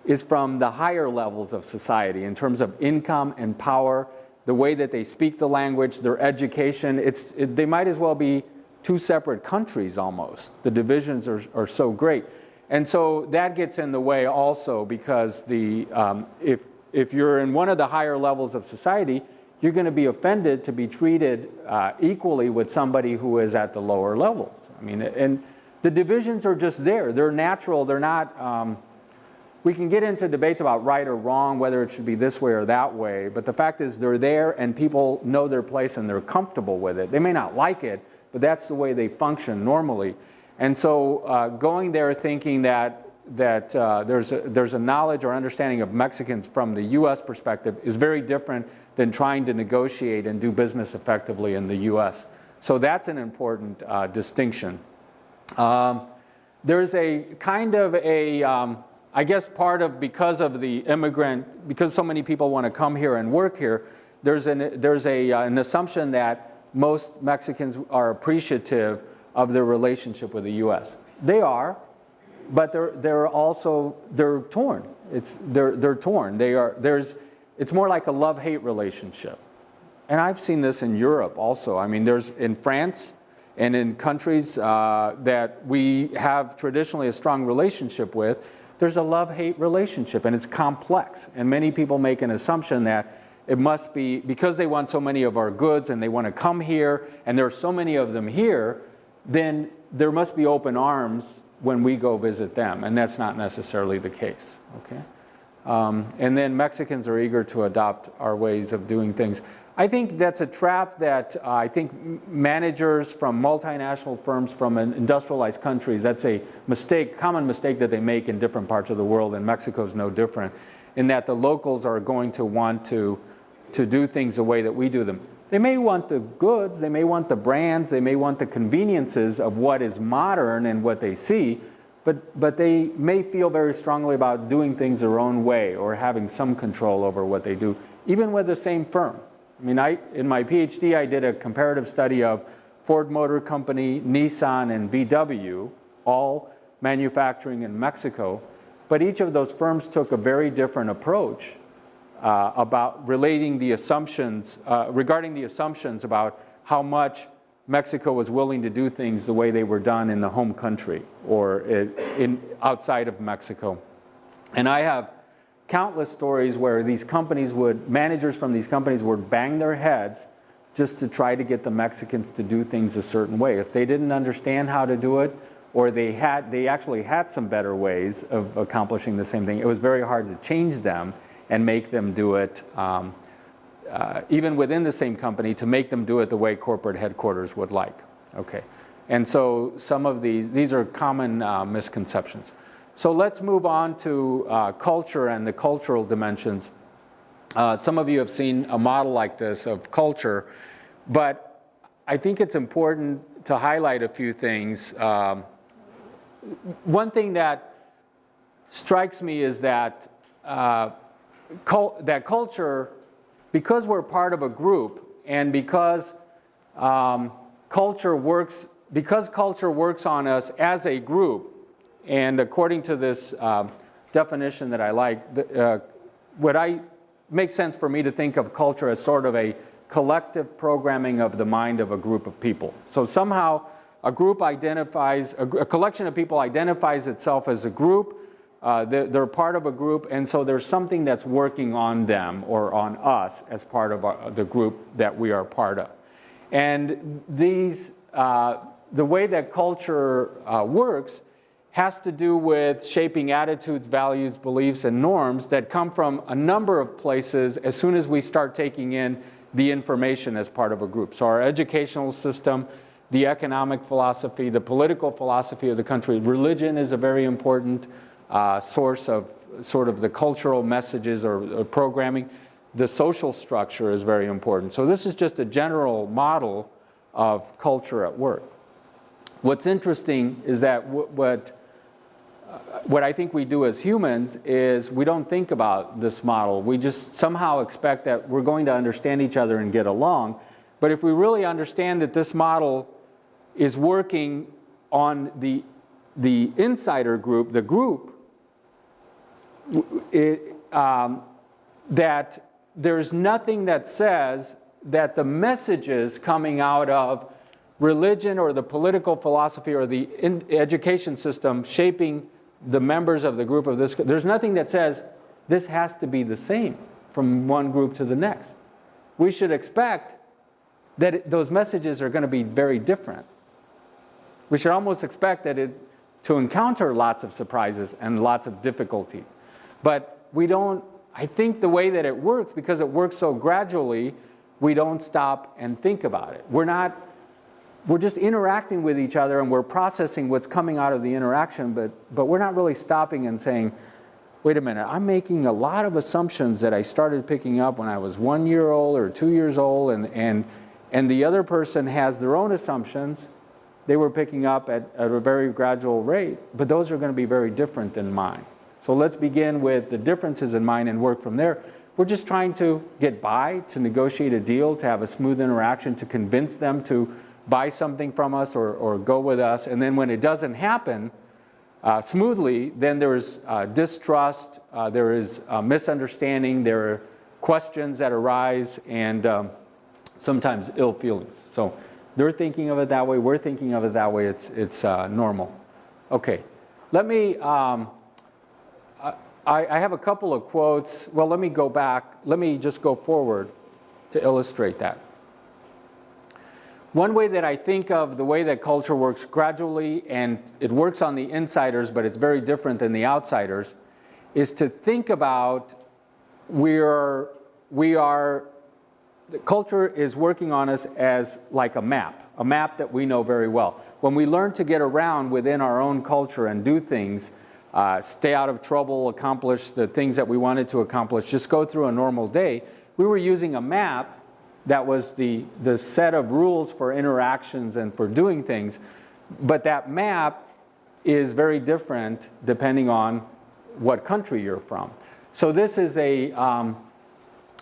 is from the higher levels of society in terms of income and power, the way that they speak the language, their education. They might as well be two separate countries almost. The divisions are so great. And so that gets in the way also, because if you're in one of the higher levels of society, you're going to be offended to be treated equally with somebody who is at the lower levels. I mean, and the divisions are just there. They're natural. They're not, we can get into debates about right or wrong, whether it should be this way or that way, but the fact is they're there, and people know their place and they're comfortable with it. They may not like it, but that's the way they function normally. And so going there thinking that there's a knowledge or understanding of Mexicans from the U.S. perspective is very different than trying to negotiate and do business effectively in the U.S. So that's an important distinction. There's a kind of I guess because so many people want to come here and work here, there's an assumption that most Mexicans are appreciative of their relationship with the U.S. They are, but they're torn. They're torn. It's more like a love-hate relationship. And I've seen this in Europe also. I mean, there's in France and in countries that we have traditionally a strong relationship with, there's a love-hate relationship, and it's complex. And many people make an assumption that it must be because they want so many of our goods and they want to come here, and there are so many of them here, then there must be open arms when we go visit them, and that's not necessarily the case, okay? And then Mexicans are eager to adopt our ways of doing things. I think that's a trap that I think managers from multinational firms from industrialized countries, that's a common mistake that they make in different parts of the world, and Mexico is no different, in that the locals are going to want to do things the way that we do them. They may want the goods, they may want the brands, they may want the conveniences of what is modern and what they see, but they may feel very strongly about doing things their own way or having some control over what they do, even with the same firm. I mean, in my PhD, I did a comparative study of Ford Motor Company, Nissan, and VW, all manufacturing in Mexico, but each of those firms took a very different approach about regarding the assumptions about how much Mexico was willing to do things the way they were done in the home country or outside of Mexico. And I have countless stories where these companies managers from these companies would bang their heads just to try to get the Mexicans to do things a certain way. If they didn't understand how to do it, or they actually had some better ways of accomplishing the same thing, it was very hard to change them and make them do it, even within the same company, to make them do it the way corporate headquarters would like. Okay, and so some of these are common misconceptions. So let's move on to culture and the cultural dimensions. Some of you have seen a model like this of culture, but I think it's important to highlight a few things. One thing that strikes me is that that culture, because we're part of a group, and because culture works on us as a group, and according to this definition that I like, makes sense for me to think of culture as sort of a collective programming of the mind of a group of people. So somehow a collection of people identifies itself as a group. They're part of a group, and so there's something that's working on them or on us as part of the group that we are part of. And the way that culture works has to do with shaping attitudes, values, beliefs, and norms that come from a number of places as soon as we start taking in the information as part of a group. So our educational system, the economic philosophy, the political philosophy of the country, religion is a very important source of sort of the cultural messages or programming. The social structure is very important. So this is just a general model of culture at work. What's interesting is that what I think we do as humans is we don't think about this model. We just somehow expect that we're going to understand each other and get along. But if we really understand that this model is working on the insider group, the group, that there's nothing that says that the messages coming out of religion or the political philosophy or the education system shaping the members of the group of this, there's nothing that says this has to be the same from one group to the next. We should expect that those messages are going to be very different. We should almost expect to encounter lots of surprises and lots of difficulty. But we don't, I think the way that it works, because it works so gradually, we don't stop and think about it. We're just interacting with each other and we're processing what's coming out of the interaction, but we're not really stopping and saying, wait a minute, I'm making a lot of assumptions that I started picking up when I was 1 year old or 2 years old, and the other person has their own assumptions they were picking up at a very gradual rate, but those are going to be very different than mine. So let's begin with the differences in mine and work from there. We're just trying to get by, to negotiate a deal, to have a smooth interaction, to convince them to buy something from us or go with us. And then when it doesn't happen smoothly, then there's distrust, there is misunderstanding, there are questions that arise, and sometimes ill feelings. So they're thinking of it that way, we're thinking of it that way, it's normal. Okay, let me, I have a couple of quotes. Well, let me go back, let me just go forward to illustrate that. One way that I think of the way that culture works gradually, and it works on the insiders, but it's very different than the outsiders, is to think about culture is working on us as like a map that we know very well. When we learn to get around within our own culture and do things, stay out of trouble, accomplish the things that we wanted to accomplish, just go through a normal day, we were using a map that was the set of rules for interactions and for doing things. But that map is very different depending on what country you're from. So this is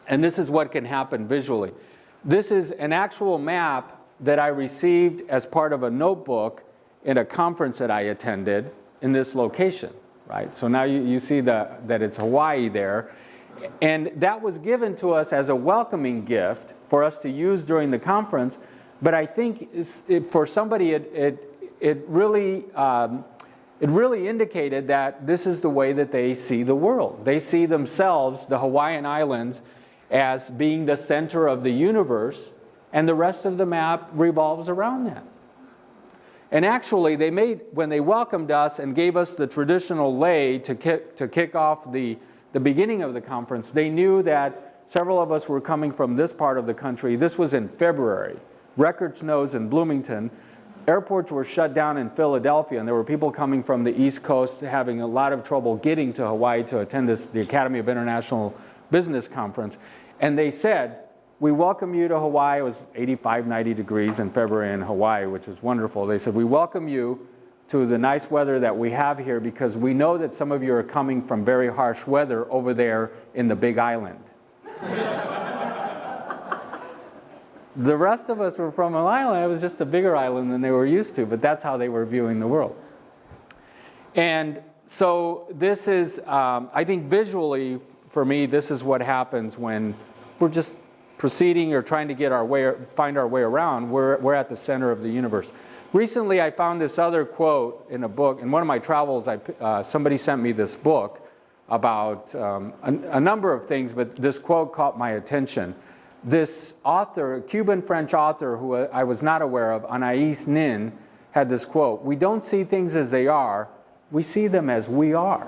and this is what can happen visually. This is an actual map that I received as part of a notebook in a conference that I attended in this location, right? So now you see that it's Hawaii there. And that was given to us as a welcoming gift for us to use during the conference. But I think for somebody, it really indicated that this is the way that they see the world. They see themselves, the Hawaiian Islands, as being the center of the universe, and the rest of the map revolves around that. And actually, when they welcomed us and gave us the traditional lei to kick off the beginning of the conference, they knew that several of us were coming from this part of the country. This was in February. Record snows in Bloomington. Airports were shut down in Philadelphia, and there were people coming from the East Coast having a lot of trouble getting to Hawaii to attend the Academy of International Business Conference. And they said, we welcome you to Hawaii. It was 85, 90 degrees in February in Hawaii, which was wonderful. They said, we welcome you to the nice weather that we have here because we know that some of you are coming from very harsh weather over there in the Big Island. The rest of us were from an island. It was just a bigger island than they were used to, but that's how they were viewing the world. And so this is, I think visually, for me, this is what happens when we're just proceeding or trying to find our way around. We're at the center of the universe. Recently, I found this other quote in a book. In one of my travels, somebody sent me this book about a number of things, but this quote caught my attention. This author, a Cuban-French author who I was not aware of, Anais Nin, had this quote: we don't see things as they are, we see them as we are.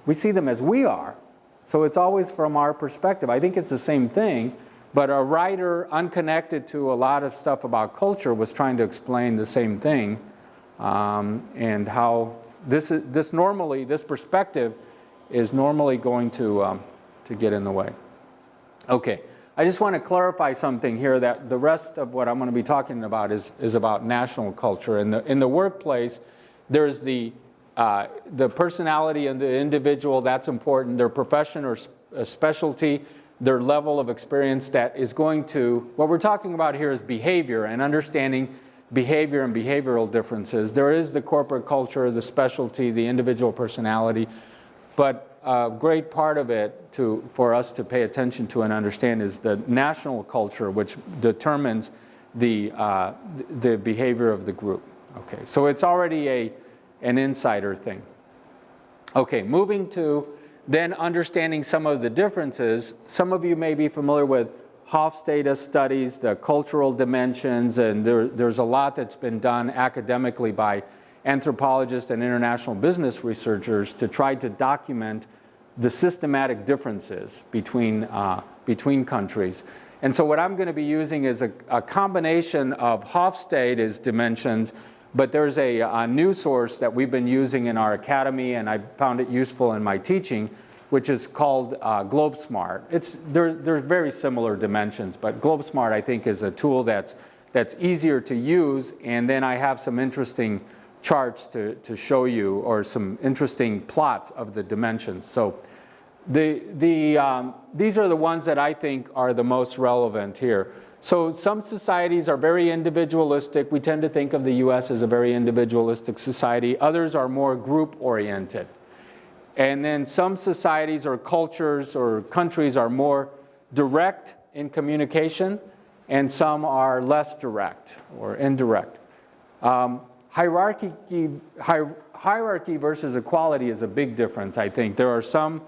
We see them as we are. So it's always from our perspective. I think it's the same thing, but a writer unconnected to a lot of stuff about culture was trying to explain the same thing, and how this perspective is normally going to get in the way. Okay. I just want to clarify something here, that the rest of what I'm going to be talking about is about national culture. In the workplace, there's the personality and the individual. That's important. Their profession or specialty, their level of experience that is going to, what we're talking about here is behavior and understanding behavior and behavioral differences. There is the corporate culture, the specialty, the individual personality, but a great part of it for us to pay attention to and understand is the national culture, which determines the behavior of the group. Okay, so it's already an insider thing. Okay, moving to then understanding some of the differences. Some of you may be familiar with Hofstede studies, the cultural dimensions, and there's a lot that's been done academically by anthropologists and international business researchers to try to document the systematic differences between countries. And so what I'm going to be using is a combination of Hofstede's dimensions, but there's a new source that we've been using in our academy, and I found it useful in my teaching, which is called Globesmart. There's very similar dimensions, but Globesmart, I think, is a tool that's easier to use, and then I have some interesting charts to show you, or some interesting plots of the dimensions. So these are the ones that I think are the most relevant here. So some societies are very individualistic. We tend to think of the US as a very individualistic society. Others are more group-oriented. And then some societies or cultures or countries are more direct in communication, and some are less direct or indirect. Hierarchy versus equality is a big difference, I think. There are some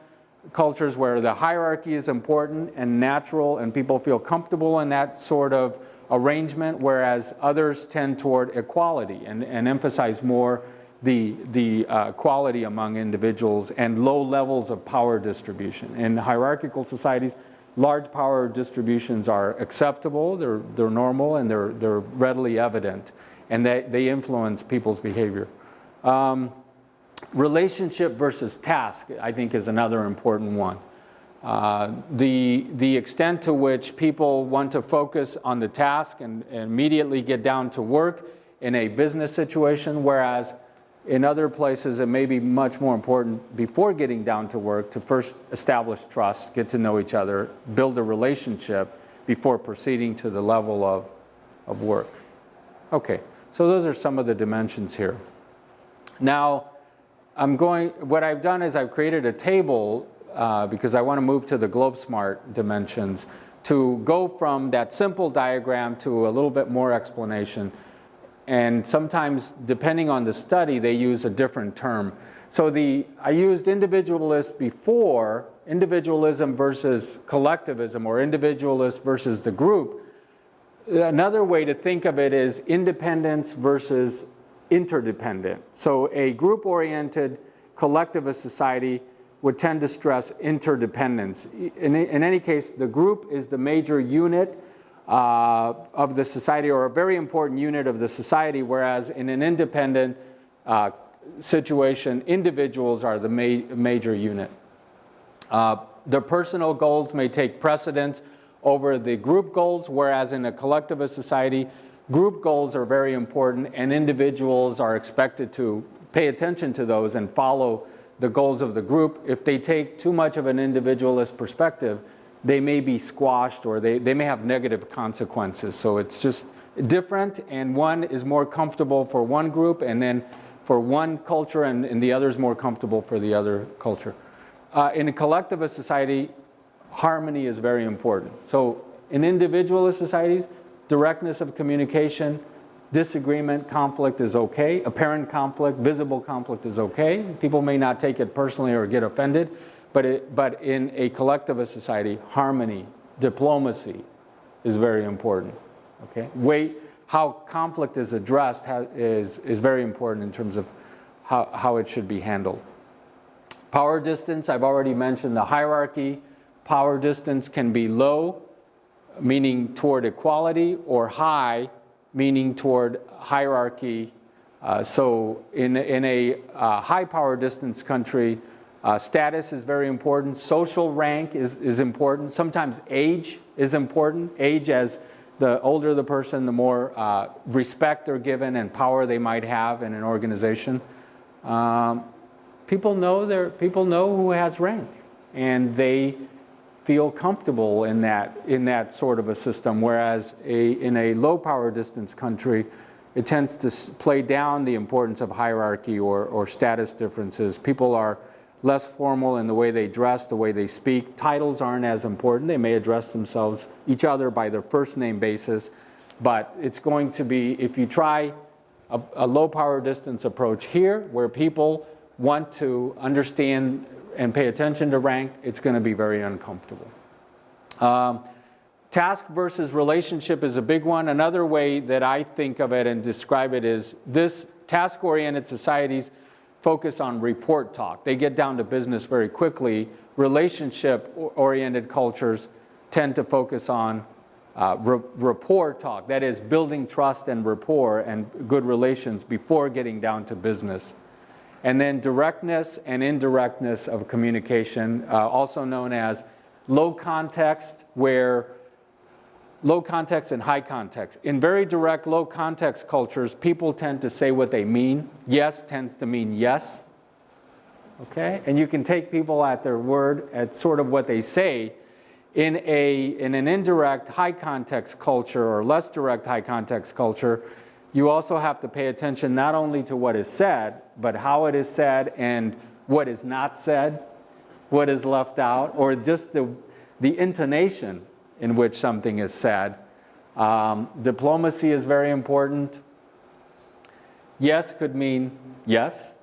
cultures where the hierarchy is important and natural, and people feel comfortable in that sort of arrangement, whereas others tend toward equality and emphasize more the equality among individuals and low levels of power distribution. In hierarchical societies, large power distributions are acceptable, they're normal, and they're readily evident, and they influence people's behavior. Relationship versus task, I think, is another important one. The extent to which people want to focus on the task and immediately get down to work in a business situation, whereas in other places it may be much more important before getting down to work to first establish trust, get to know each other, build a relationship before proceeding to the level of work. Okay, so those are some of the dimensions here. Now, what I've done is I've created a table because I want to move to the Globesmart dimensions. to go from that simple diagram to a little bit more explanation. And sometimes, depending on the study, they use a different term. So I used individualist before, individualism versus collectivism, or individualist versus the group. Another way to think of it is independence versus interdependent. So a group-oriented collectivist society would tend to stress interdependence. In any case, the group is the major unit of the society, or a very important unit of the society, whereas in an independent situation, individuals are the major unit. The personal goals may take precedence over the group goals, whereas in a collectivist society, group goals are very important and individuals are expected to pay attention to those and follow the goals of the group. If they take too much of an individualist perspective, they may be squashed, or they may have negative consequences. So it's just different, and one is more comfortable for one group, and then for one culture, and the other is more comfortable for the other culture. In a collectivist society, harmony is very important. So in individualist societies, directness of communication, disagreement, conflict is okay. Apparent conflict, visible conflict is okay. People may not take it personally or get offended, but in a collectivist society, harmony, diplomacy is very important. Okay? How conflict is addressed is very important in terms of how it should be handled. Power distance, I've already mentioned the hierarchy. Power distance can be low, meaning toward equality, or high, meaning toward hierarchy. So in a high power distance country, status is very important. Social rank is important. Sometimes age is important. Age, as the older the person, the more respect they're given and power they might have in an organization. People know who has rank, and they feel comfortable in that sort of a system, whereas in a low power distance country, it tends to play down the importance of hierarchy or status differences. People are less formal in the way they dress, the way they speak. Titles aren't as important. They may address themselves, each other, by their first name basis, but it's going to be, if you try a low power distance approach here, where people want to understand and pay attention to rank, it's going to be very uncomfortable. Task versus relationship is a big one. Another way that I think of it and describe it is this: task-oriented societies focus on report talk. They get down to business very quickly. Relationship-oriented cultures tend to focus on rapport talk. That is, building trust and rapport and good relations before getting down to business. And then directness and indirectness of communication, also known as low context and high context. In very direct, low context cultures, people tend to say what they mean. Yes tends to mean yes. Okay? And you can take people at their word, at sort of what they say. In an indirect, high context culture, or less direct, high context culture, you also have to pay attention not only to what is said, but how it is said and what is not said, what is left out, or just the intonation in which something is said. Diplomacy is very important. Yes could mean yes,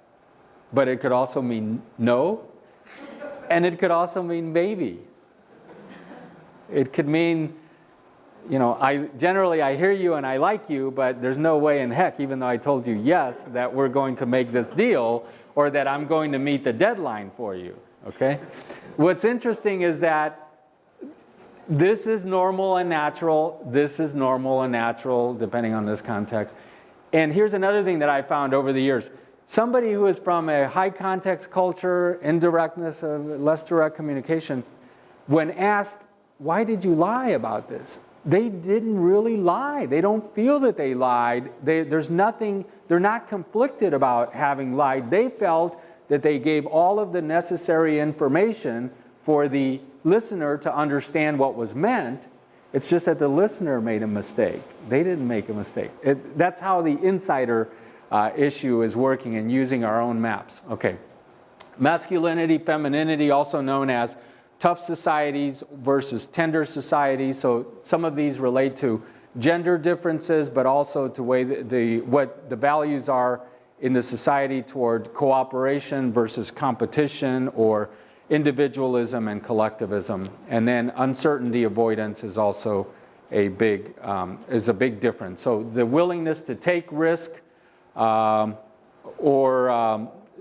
but it could also mean no, and it could also mean maybe. It could mean, you know, I hear you and I like you, but there's no way in heck, even though I told you yes, that we're going to make this deal, or that I'm going to meet the deadline for you, okay? What's interesting is that this is normal and natural, this is normal and natural, depending on this context. And here's another thing that I found over the years. Somebody who is from a high context culture, indirectness, less direct communication, when asked, why did you lie about this? They didn't really lie. They don't feel that they lied. There's nothing, they're not conflicted about having lied. They felt that they gave all of the necessary information for the listener to understand what was meant. It's just that the listener made a mistake. They didn't make a mistake. That's how the insider issue is working, and using our own maps. Okay. Masculinity, femininity, also known as tough societies versus tender societies. So some of these relate to gender differences, but also to what the values are in the society toward cooperation versus competition, or individualism and collectivism. And then uncertainty avoidance is also a big difference. So the willingness to take risk, so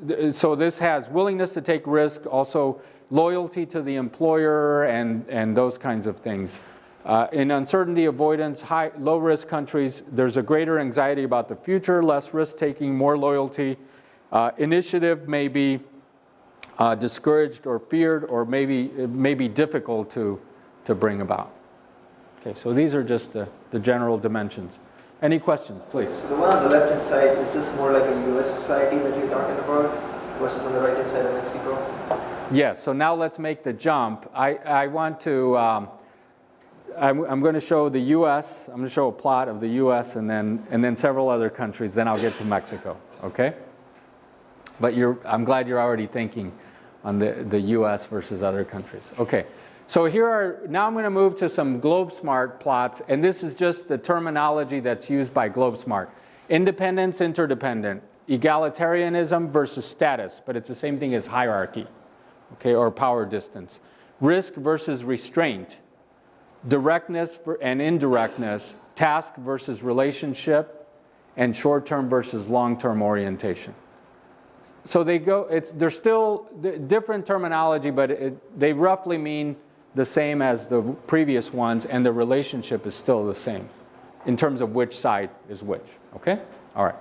this has willingness to take risk, also loyalty to the employer, and those kinds of things. In uncertainty avoidance, low-risk countries, there's a greater anxiety about the future, less risk-taking, more loyalty. Initiative may be discouraged or feared, or it may be difficult to bring about. Okay, so these are just the general dimensions. Any questions, please? So the one on the left-hand side, is this more like a U.S. society that you're talking about versus on the right-hand side of Mexico? Yes, so now let's make the jump. I want to, I'm going to show the U.S., I'm going to show a plot of the U.S. and then several other countries, then I'll get to Mexico, okay? But I'm glad you're already thinking on the U.S. versus other countries. Okay, so now I'm going to move to some Globesmart plots, and this is just the terminology that's used by Globesmart. Independence, interdependent, egalitarianism versus status, but it's the same thing as hierarchy, okay, or power distance. Risk versus restraint, directness and indirectness, task versus relationship, and short-term versus long-term orientation. So they're still different terminology, but they roughly mean the same as the previous ones, and the relationship is still the same in terms of which side is which, okay? All right.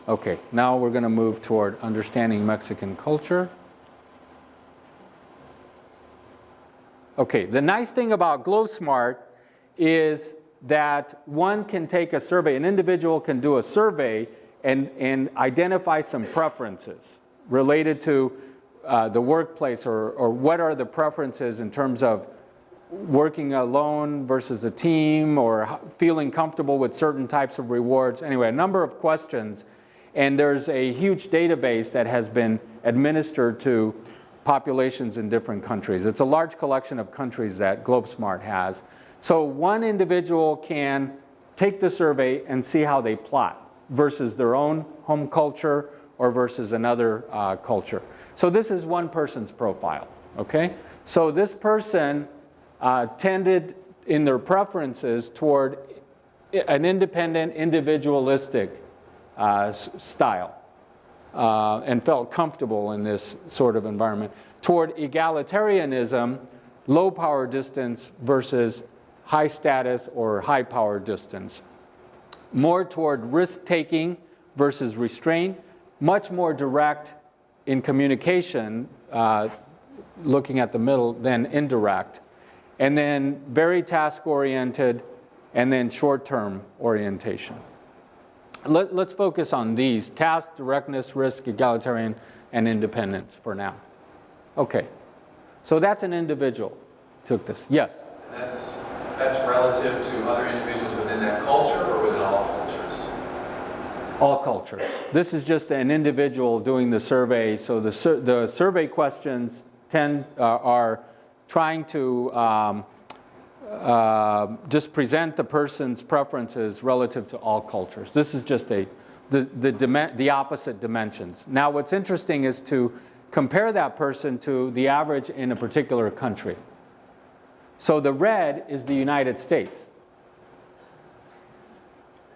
Okay, now we're going to move toward understanding Mexican culture. Okay, the nice thing about Globesmart is that one can take a survey, an individual can do a survey and identify some preferences related to the workplace, or what are the preferences in terms of working alone versus a team, or feeling comfortable with certain types of rewards. Anyway, a number of questions, and there's a huge database that has been administered to populations in different countries. It's a large collection of countries that Globesmart has. So one individual can take the survey and see how they plot versus their own home culture or versus another culture. So this is one person's profile, okay? So this person tended in their preferences toward an independent, individualistic style, and felt comfortable in this sort of environment. Toward egalitarianism, low power distance versus high status or high power distance. More toward risk-taking versus restraint, much more direct in communication, looking at the middle, than indirect. And then very task-oriented, and then short-term orientation. Let's focus on these: task, directness, risk, egalitarian, and independence for now. Okay, so that's an individual took this. Yes? That's relative to other individuals within that culture or within all cultures? All cultures. This is just an individual doing the survey. So the survey questions are trying to just present the person's preferences relative to all cultures. This is just the opposite dimensions. Now what's interesting is to compare that person to the average in a particular country. So the red is the United States.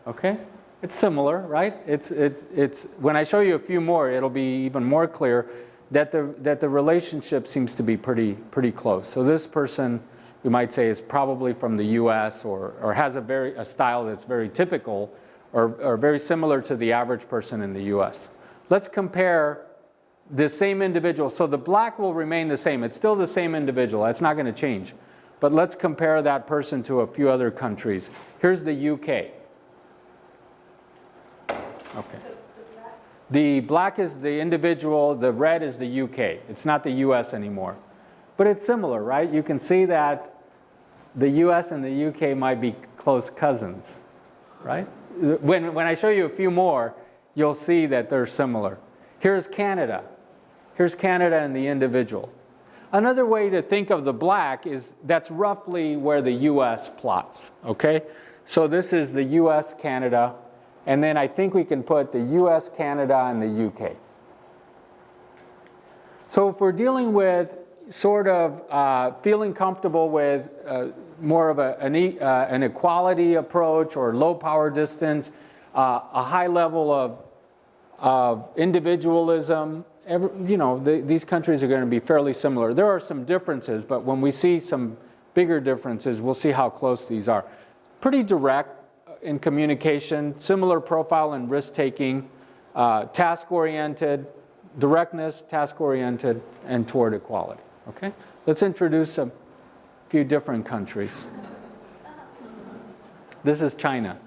Okay? It's similar, right? It's when I show you a few more, it'll be even more clear that the relationship seems to be pretty close. So this person, we might say, is probably from the US or has a style that's very typical or very similar to the average person in the US. Let's compare the same individual. So the black will remain the same. It's still the same individual. That's not going to change. But let's compare that person to a few other countries. Here's the UK. Okay. The black is the individual, the red is the UK. It's not the US anymore. But it's similar, right? You can see that the US and the UK might be close cousins, right? When I show you a few more, you'll see that they're similar. Here's Canada. Here's Canada and the individual. Another way to think of the black is that's roughly where the US plots, okay? So this is the US, Canada, and then I think we can put the US, Canada, and the UK. So if we're dealing with sort of feeling comfortable with more of an equality approach or low power distance, a high level of individualism, these countries are going to be fairly similar. There are some differences, but when we see some bigger differences, we'll see how close these are. Pretty direct in communication, similar profile in risk-taking, task-oriented, directness, task-oriented, and toward equality. Okay? Let's introduce a few different countries. This is China.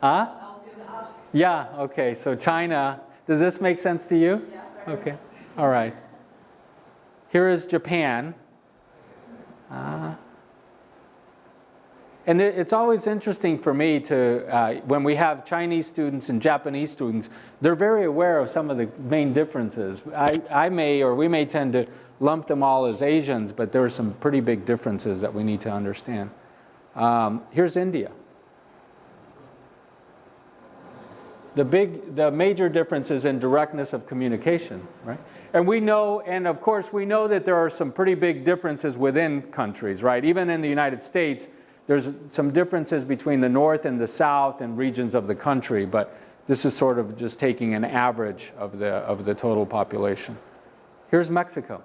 Huh? Yeah, okay, so China. Does this make sense to you? Yeah. Okay, all right. Here is Japan. And it's always interesting for me to, when we have Chinese students and Japanese students, they're very aware of some of the main differences. We may tend to lump them all as Asians, but there are some pretty big differences that we need to understand. Here's India. The major difference is in directness of communication, right? And we know, and of course we know that there are some pretty big differences within countries, right? Even in the United States, there's some differences between the North and the South and regions of the country, but this is sort of just taking an average of the total population. Here's Mexico.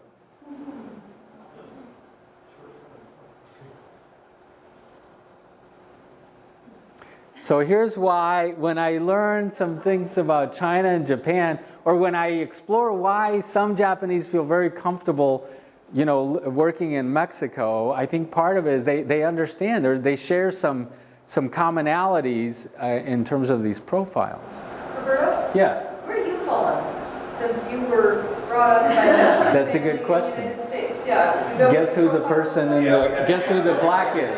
So here's why, when I learn some things about China and Japan, or when I explore why some Japanese feel very comfortable, working in Mexico, I think part of it is they understand, they share some commonalities in terms of these profiles. Roberto? Yes? Where do you fall on this? Since you were brought up by this. That's a good question. In the United States. Yeah. Do you know Guess who the person guess who the black is?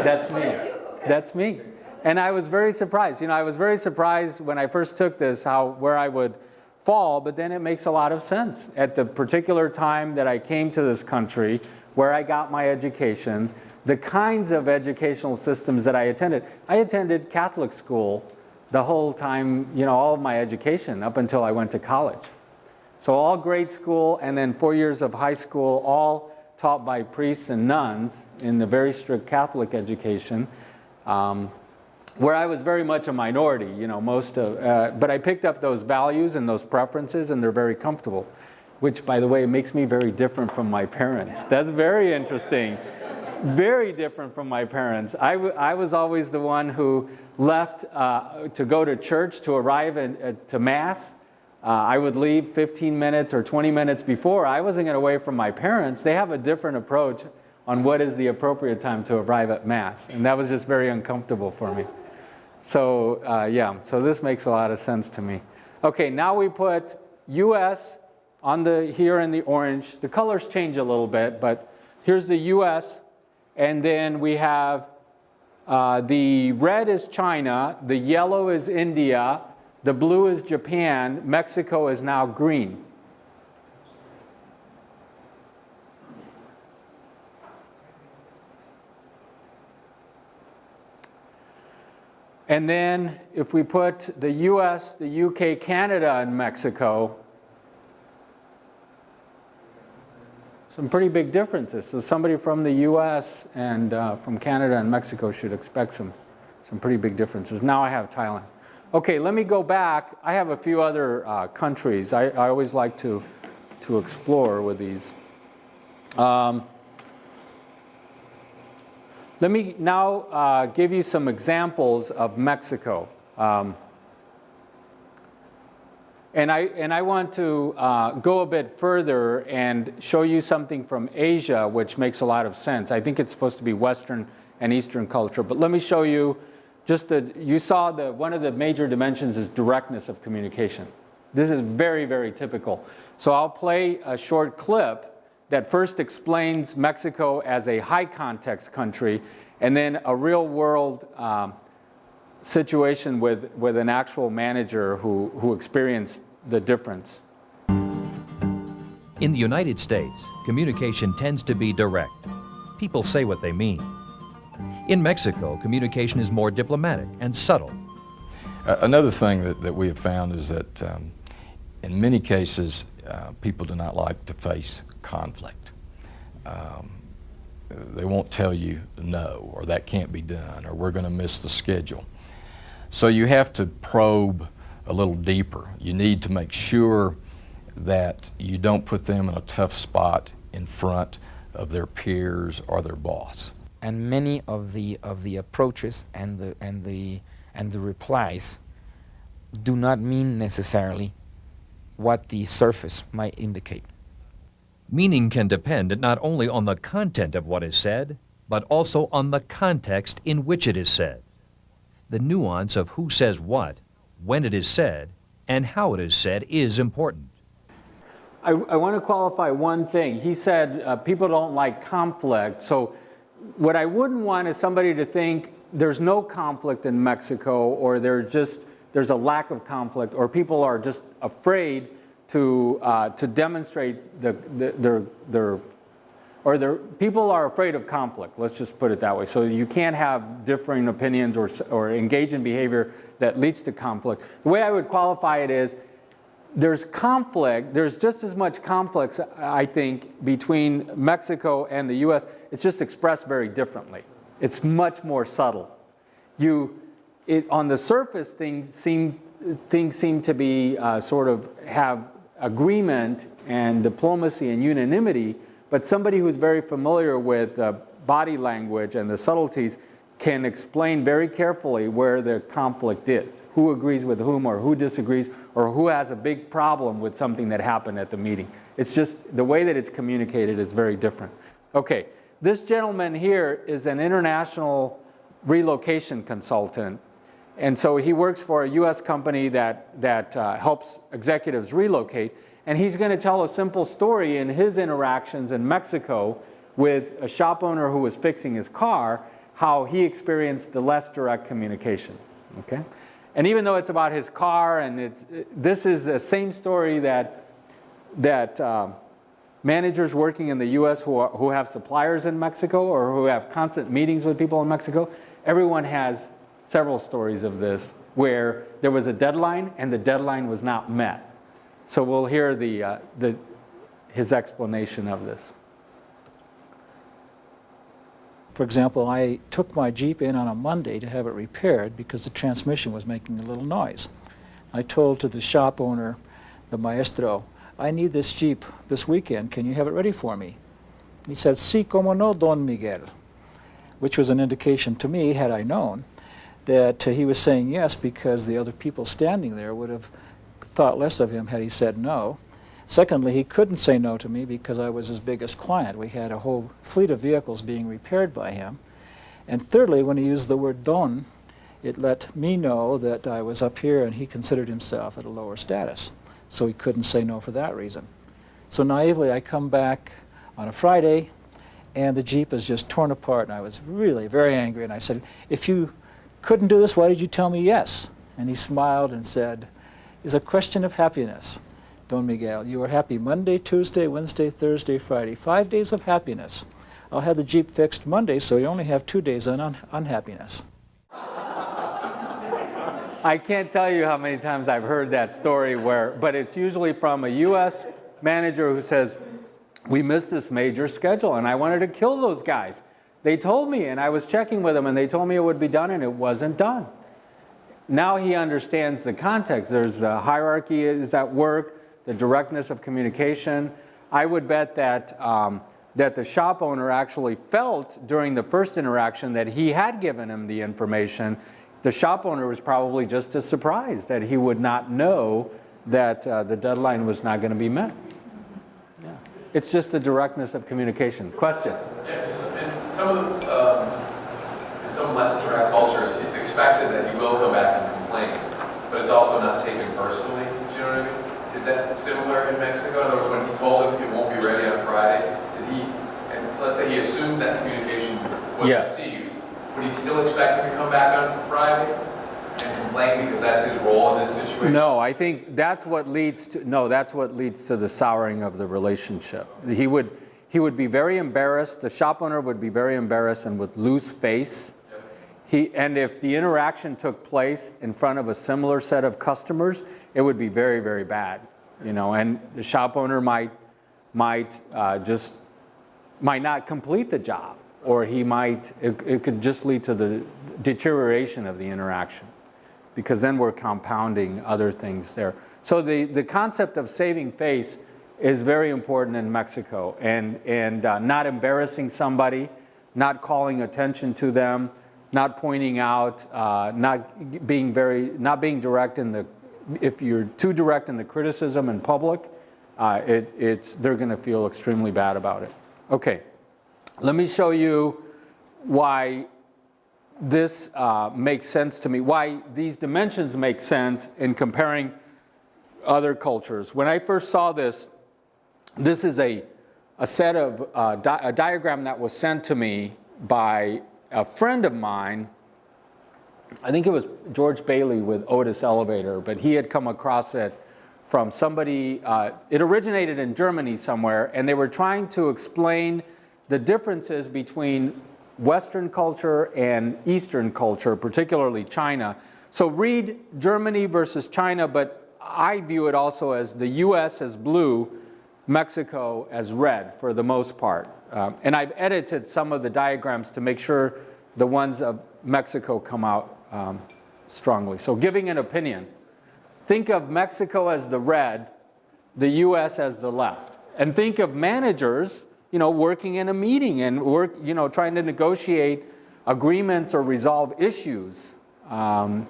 That's me. That's you? Okay. That's me. And I was very surprised. I was very surprised when I first took this where I would fall, but then it makes a lot of sense. At the particular time that I came to this country, where I got my education, the kinds of educational systems that I attended Catholic school the whole time, all of my education up until I went to college. So all grade school and then 4 years of high school, all taught by priests and nuns in the very strict Catholic education. Where I was very much a minority, but I picked up those values and those preferences, and they're very comfortable, which, by the way, makes me very different from my parents. That's very interesting. Very different from my parents. I was always the one who left to go to church, to arrive to Mass. I would leave 15 minutes or 20 minutes before. I wasn't going to wait from my parents. They have a different approach on what is the appropriate time to arrive at Mass, and that was just very uncomfortable for me. So so this makes a lot of sense to me. Okay, now we put US here in the orange. The colors change a little bit, but here's the US, and then we have the red is China, the yellow is India, the blue is Japan, Mexico is now green. And then if we put the US, the UK, Canada, and Mexico, some pretty big differences. So somebody from the US and from Canada and Mexico should expect some pretty big differences. Now I have Thailand. Okay, let me go back. I have a few other countries I always like to explore with these. Let me now give you some examples of Mexico. And I want to go a bit further and show you something from Asia, which makes a lot of sense. I think it's supposed to be Western and Eastern culture, but let me show you you saw one of the major dimensions is directness of communication. This is very, very typical. So I'll play a short clip that first explains Mexico as a high context country, and then a real world situation with an actual manager who experienced the difference. In the United States, communication tends to be direct. People say what they mean. In Mexico, communication is more diplomatic and subtle. Another thing that we have found is that in many cases, people do not like to face conflict. They won't tell you no, or that can't be done, or we're going to miss the schedule. So you have to probe a little deeper. You need to make sure that you don't put them in a tough spot in front of their peers or their boss. And many of the approaches and the replies do not mean necessarily what the surface might indicate. Meaning can depend not only on the content of what is said, but also on the context in which it is said. The nuance of who says what, when it is said, and how it is said is important. I want to qualify one thing. He said people don't like conflict. So what I wouldn't want is somebody to think there's no conflict in Mexico, or there's a lack of conflict, or people are just afraid to demonstrate people are afraid of conflict. Let's just put it that way. So you can't have differing opinions or engage in behavior that leads to conflict. The way I would qualify it is there's conflict. There's just as much conflict, I think, between Mexico and the U.S. It's just expressed very differently. It's much more subtle. On the surface, things seem to be sort of have agreement and diplomacy and unanimity, but somebody who's very familiar with body language and the subtleties can explain very carefully where the conflict is, who agrees with whom, or who disagrees, or who has a big problem with something that happened at the meeting. It's just the way that it's communicated is very different. Okay, this gentleman here is an international relocation consultant. And so he works for a U.S. company that helps executives relocate. And he's going to tell a simple story in his interactions in Mexico with a shop owner who was fixing his car, how he experienced the less direct communication. Okay? And even though it's about his car, and this is the same story that managers working in the U.S. who have suppliers in Mexico, or who have constant meetings with people in Mexico, everyone has several stories of this where there was a deadline and the deadline was not met. So we'll hear his explanation of this. For example, I took my Jeep in on a Monday to have it repaired because the transmission was making a little noise. I told to the shop owner, the maestro, I need this Jeep this weekend. Can you have it ready for me? He said, sí, como no, Don Miguel, which was an indication to me, had I known, that he was saying yes because the other people standing there would have thought less of him had he said no. Secondly, he couldn't say no to me because I was his biggest client. We had a whole fleet of vehicles being repaired by him. And thirdly, when he used the word don, it let me know that I was up here and he considered himself at a lower status. So he couldn't say no for that reason. So naively, I come back on a Friday and the Jeep is just torn apart, and I was really very angry. And I said, if you couldn't do this, why did you tell me yes? And he smiled and said, it's a question of happiness, Don Miguel. You were happy Monday, Tuesday, Wednesday, Thursday, Friday. 5 days of happiness. I'll have the Jeep fixed Monday, so you only have 2 days on unhappiness. I can't tell you how many times I've heard that story but it's usually from a U.S. manager who says, we missed this major schedule and I wanted to kill those guys. They told me, and I was checking with them, and they told me it would be done, and it wasn't done. Now he understands the context. There's a hierarchy is at work, the directness of communication. I would bet that the shop owner actually felt during the first interaction that he had given him the information. The shop owner was probably just as surprised that he would not know that the deadline was not going to be met. Yeah. It's just the directness of communication. Question? Yeah, in some less direct cultures, it's expected that you will come back and complain, but it's also not taken personally. Do you know what I mean? Is that similar in Mexico? In other words, when he told him it won't be ready on Friday, and let's say he assumes that communication was received, would he still expect him to come back on for Friday and complain complain because that's his role in this situation? No, I think that's what leads to, no, that's what leads to the souring of the relationship. He would be very embarrassed, the shop owner would be very embarrassed and would lose face. And if the interaction took place in front of a similar set of customers, it would be very, very bad, you know, and the shop owner might not complete the job, or it could just lead to the deterioration of the interaction, because then we're compounding other things there. So the concept of saving face is very important in Mexico, and not embarrassing somebody, not calling attention to them, not pointing out, not being direct if you're too direct in the criticism in public, they're going to feel extremely bad about it. Okay, let me show you why this makes sense to me, why these dimensions make sense in comparing other cultures. When I first saw this is a set of a diagram that was sent to me by a friend of mine. I think it was George Bailey with Otis Elevator, but he had come across it from somebody. It originated in Germany somewhere, and they were trying to explain the differences between Western culture and Eastern culture, particularly China. So read Germany versus China, but I view it also as the US as blue, Mexico as red for the most part. And I've edited some of the diagrams to make sure the ones of Mexico come out strongly. So giving an opinion, think of Mexico as the red, the US as the left. And think of managers, you know, working in a meeting and trying to negotiate agreements or resolve issues on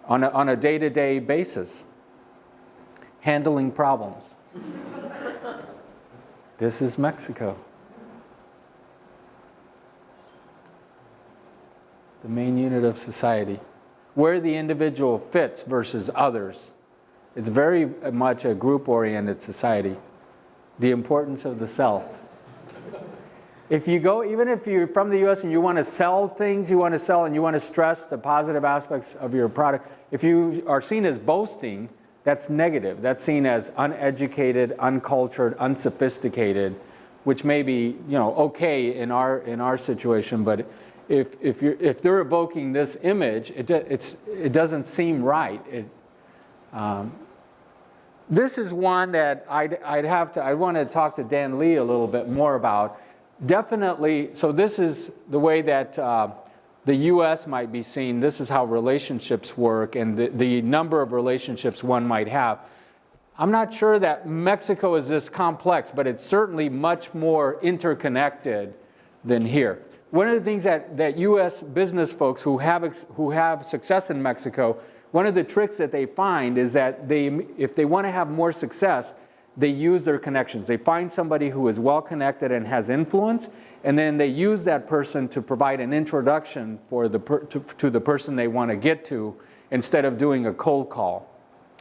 a day-to-day basis. Handling problems. This is Mexico. The main unit of society. Where the individual fits versus others. It's very much a group-oriented society. The importance of the self. If you go, even if you're from the US and you want to sell things, you want to sell and you want to stress the positive aspects of your product, if you are seen as boasting, that's negative. That's seen as uneducated, uncultured, unsophisticated, which may be, you know, okay in our situation, but if they're evoking this image, it doesn't seem right. This is one that I want to talk to Dan Lee a little bit more about. Definitely, so this is the way that the US might be seen. This is how relationships work and the number of relationships one might have. I'm not sure that Mexico is this complex, but it's certainly much more interconnected than here. One of the things that US business folks who have success in Mexico, one of the tricks that they find is that if they want to have more success, they use their connections. They find somebody who is well connected and has influence, and then they use that person to provide an introduction to the person they want to get to, instead of doing a cold call.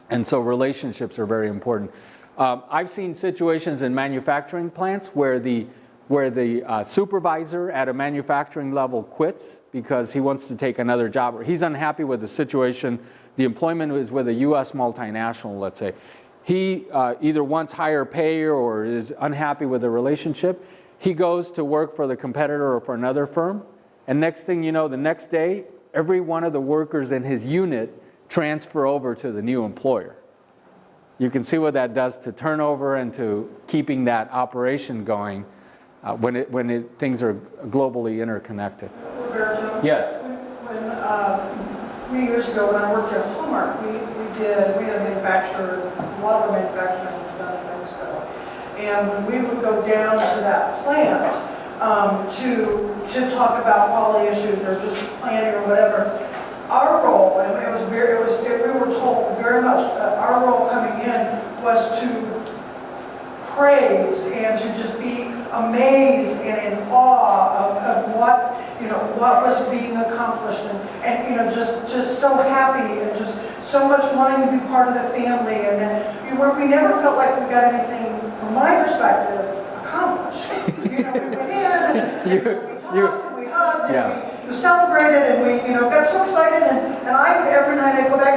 And so relationships are very important. I've seen situations in manufacturing plants where the supervisor at a manufacturing level quits because he wants to take another job, or he's unhappy with the situation. The employment is with a US multinational, let's say. He either wants higher pay or is unhappy with the relationship. He goes to work for the competitor or for another firm, and next thing you know, the next day, every one of the workers in his unit transfer over to the new employer. You can see what that does to turnover and to keeping that operation going when things are globally interconnected. Roberto? Yes. Many years ago, when I worked at Hallmark, we had manufactured, a lot of our manufacturing was done in Mexico. And when we would go down to that plant to talk about quality issues or just planning or whatever, our role, and we were told very much that our role coming in was to praise and to just be amazed and in awe of what was being accomplished, and just so happy and just so much wanting to be part of the family, and then we never felt like we got anything, from my perspective, accomplished. We went in and we talked and we hugged and we celebrated and we got so excited, and every night I go back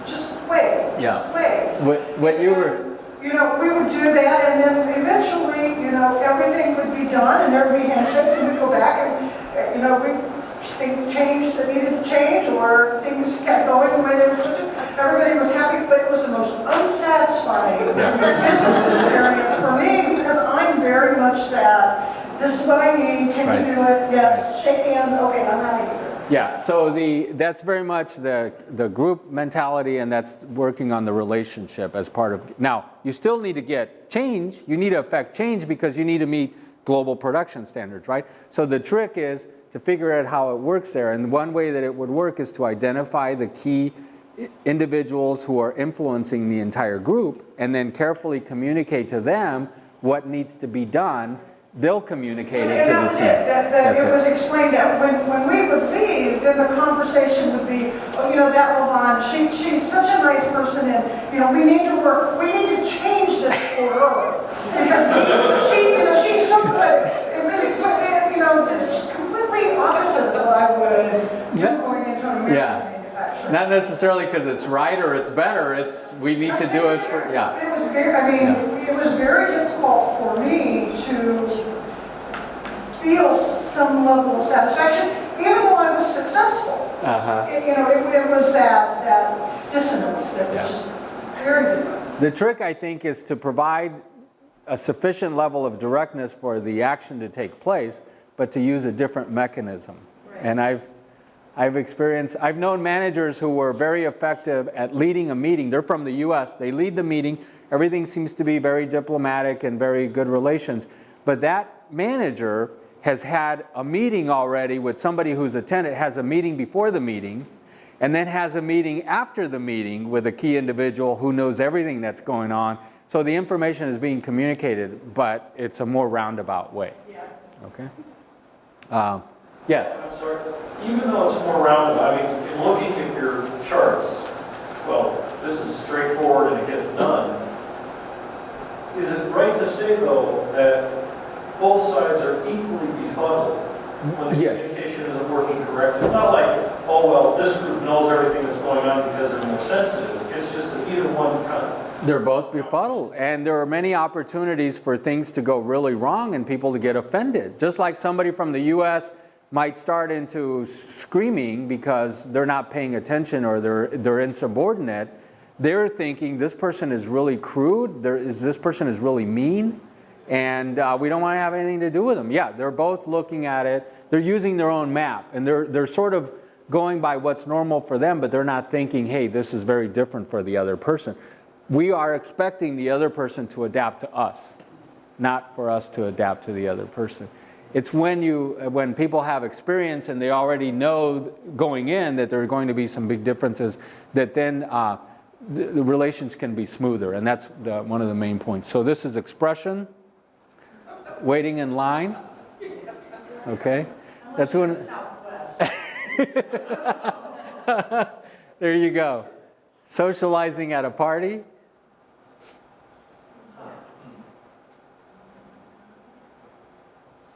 just wait, Yeah. just wait. What you were, We would do that, and then eventually, everything would be done, and there'd be handshakes, and we'd go back, and, we'd change that needed to change, or things kept going the way they were supposed to. Everybody was happy, but it was the most unsatisfying business experience for me, because I'm very much that, this is what I need, can you do it? Yes, shake hands, okay, I'm out of here. yeah, so that's very much the group mentality, and that's working on the relationship as part of, now, you still need to get change, you need to affect change because you need to meet global production standards, right? So the trick is to figure out how it works there, and one way that it would work is to identify the key individuals who are influencing the entire group, and then carefully communicate to them what needs to be done. They'll communicate it to the team. It was explained that when we would leave, then the conversation would be, that Lavon, she's such a nice person, and we need to change this for her because she's so good. It really, just completely opposite of what I would do going into an American manufacturer. Not necessarily because it's right or it's better. We need to do it for, It was it was very difficult for me to feel some level of satisfaction, even though I was successful. It was that dissonance that was just very different. The trick, I think, is to provide a sufficient level of directness for the action to take place, but to use a different mechanism. Right. And I've known managers who were very effective at leading a meeting. They're from the US, they lead the meeting, everything seems to be very diplomatic and very good relations, but that manager has had a meeting already with somebody who's attended, has a meeting before the meeting, and then has a meeting after the meeting with a key individual who knows everything that's going on. So the information is being communicated, but it's a more roundabout way. Yeah. Okay? Yes? I'm sorry. Even though it's more roundabout, in looking at your charts, well, this is straightforward and it gets done. Is it right to say, though, that both sides are equally befuddled when the communication isn't working correctly? It's not like, oh, well, this group knows everything that's going on because they're more sensitive. It's just that either one kind of... They're both befuddled, and there are many opportunities for things to go really wrong and people to get offended. Just like somebody from the US might start into screaming because they're not paying attention or they're insubordinate. They're thinking this person is really crude, this person is really mean, and we don't want to have anything to do with them. Yeah, they're both looking at it. They're using their own map, and they're sort of going by what's normal for them, but they're not thinking, hey, this is very different for the other person. We are expecting the other person to adapt to us, not for us to adapt to the other person. It's when people have experience and they already know going in that there are going to be some big differences, that then the relations can be smoother, and that's one of the main points. So this is expression, waiting in line, okay? That's when. There you go. Socializing at a party.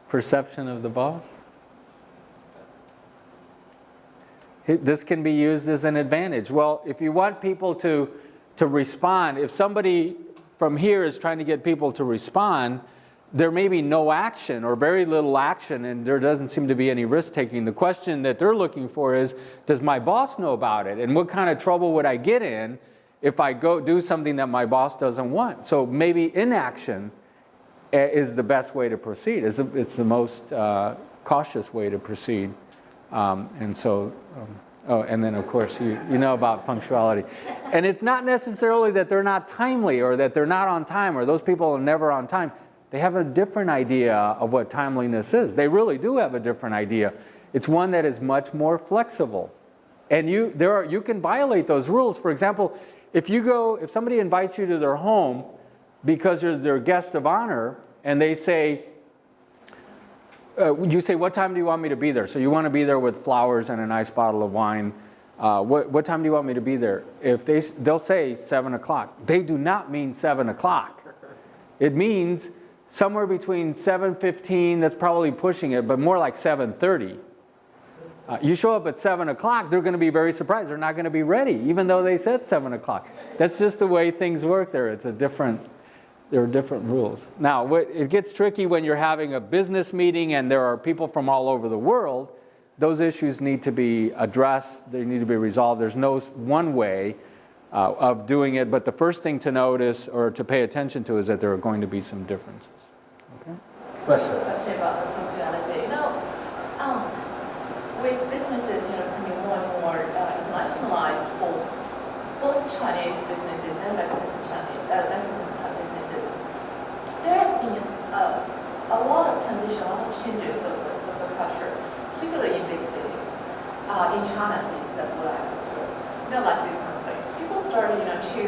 Perception of the boss. This can be used as an advantage. Well, if you want people to respond, if somebody from here is trying to get people to respond, there may be no action or very little action, and there doesn't seem to be any risk taking. The question that they're looking for is, does my boss know about it? And what kind of trouble would I get in if I go do something that my boss doesn't want? So maybe inaction is the best way to proceed. It's the most cautious way to proceed. And so, and then of course, you know about punctuality. And it's not necessarily that they're not timely or that they're not on time or those people are never on time. They have a different idea of what timeliness is. They really do have a different idea. It's one that is much more flexible. And you can violate those rules. For example, if somebody invites you to their home because you're their guest of honor, and they say, you say, what time do you want me to be there? So you want to be there with flowers and a nice bottle of wine. What time do you want me to be there? If they'll say 7 o'clock. They do not mean 7 o'clock. It means somewhere between 7:15, that's probably pushing it, but more like 7:30. You show up at 7 o'clock, they're going to be very surprised. They're not going to be ready, even though they said 7 o'clock. That's just the way things work there. There are different rules. Now, it gets tricky when you're having a business meeting and there are people from all over the world. Those issues need to be addressed. They need to be resolved. There's no one way of doing it, but the first thing to notice or to pay attention to is that there are going to be some differences. Okay? Question about the punctuality. With businesses, becoming more and more internationalized for both Chinese businesses and Mexican businesses, there has been a lot of transition, a lot of changes of the culture, particularly in big cities. In China, at least, that's what I've observed. Like these kind of things. People started, to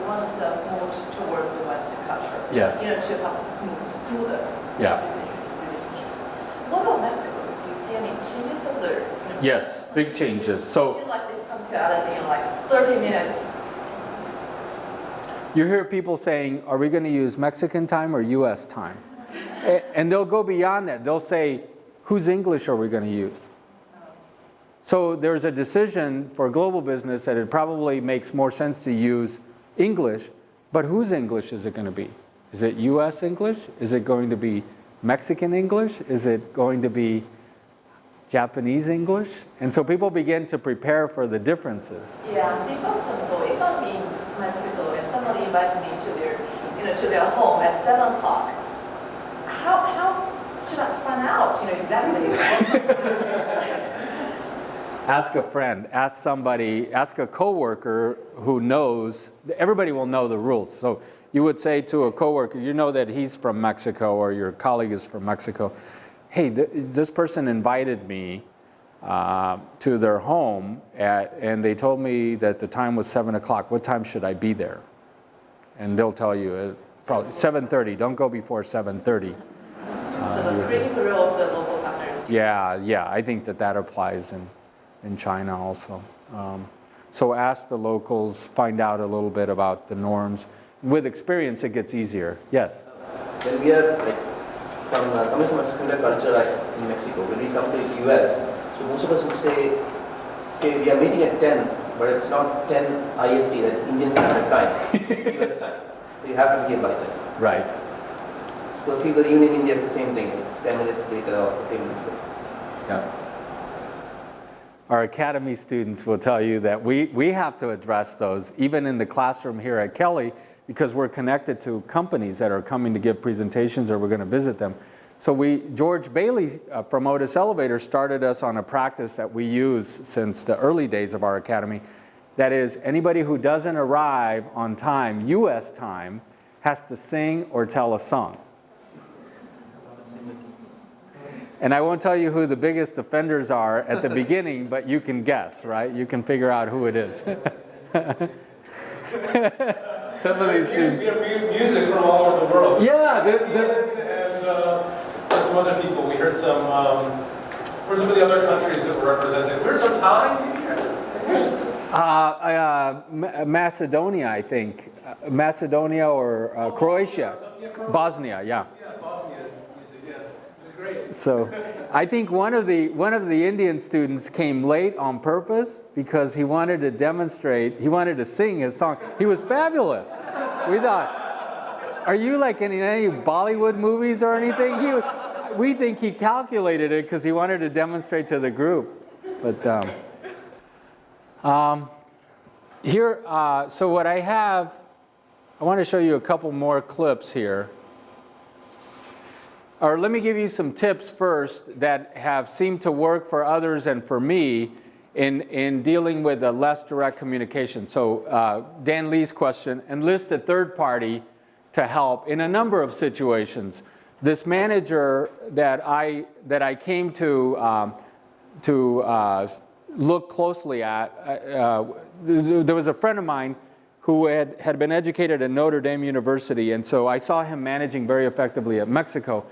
align themselves more towards the Western culture. Yes. To have smoother decision relationships. What about Mexico? Do you see any changes of the? Yes, big changes. So. Like this punctuality in like 30 minutes. You hear people saying, are we going to use Mexican time or US time? And they'll go beyond that. They'll say, whose English are we going to use? So there's a decision for global business that it probably makes more sense to use English, but whose English is it going to be? Is it US English? Is it going to be Mexican English? Is it going to be Japanese English? And so people begin to prepare for the differences. Yeah, see, for example, if I'm in Mexico and somebody invited me to their home at 7 o'clock, how should I find out, exactly? Ask a friend, ask somebody, ask a coworker who knows. Everybody will know the rules. So you would say to a coworker, you know that he's from Mexico or your colleague is from Mexico. Hey, this person invited me to their home and they told me that the time was 7 o'clock. What time should I be there? And they'll tell you probably 7:30. Don't go before 7:30. So the critical role of the local partners. Yeah, I think that applies in China also. So ask the locals, find out a little bit about the norms. With experience, it gets easier. Yes? When we are coming from a similar culture in Mexico, when we come to the US, so most of us would say, okay, we are meeting at 10, but it's not 10 IST, that's Indian Standard Time, it's US time. So you have to be here by 10. Right. It's perceived that even in India it's the same thing, 10 minutes later or 15 minutes later. Yeah. Our Academy students will tell you that we have to address those, even in the classroom here at Kelley, because we're connected to companies that are coming to give presentations or we're going to visit them. So George Bailey from Otis Elevator started us on a practice that we use since the early days of our Academy. That is, anybody who doesn't arrive on time, US time, has to sing or tell a song. And I won't tell you who the biggest offenders are at the beginning, but you can guess, right? You can figure out who it is. Some of these students. Music from all over the world. Yeah. And some other people. We heard some of the other countries that were represented. Where's some time? Macedonia, I think. Macedonia or Croatia. Bosnia, yeah. Bosnia. Great. So I think one of the Indian students came late on purpose because he wanted to demonstrate, he wanted to sing his song. He was fabulous. We thought, are you like in any Bollywood movies or anything? We think he calculated it because he wanted to demonstrate to the group. But here, so what I have, I want to show you a couple more clips here. Or let me give you some tips first that have seemed to work for others and for me in dealing with a less direct communication. So Dan Lee's question, enlist a third party to help in a number of situations. This manager that I came to look closely at, there was a friend of mine who had been educated at Notre Dame University, and so I saw him managing very effectively at Mexico.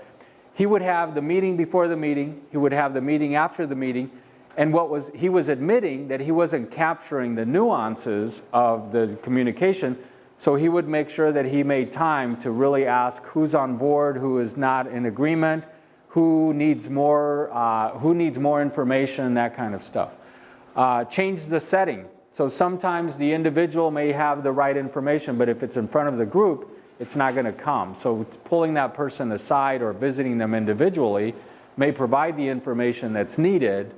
He would have the meeting before the meeting, he would have the meeting after the meeting, and he was admitting that he wasn't capturing the nuances of the communication, so he would make sure that he made time to really ask who's on board, who is not in agreement, who needs more information, that kind of stuff. Change the setting. So sometimes the individual may have the right information, but if it's in front of the group, it's not going to come. So pulling that person aside or visiting them individually may provide the information that's needed.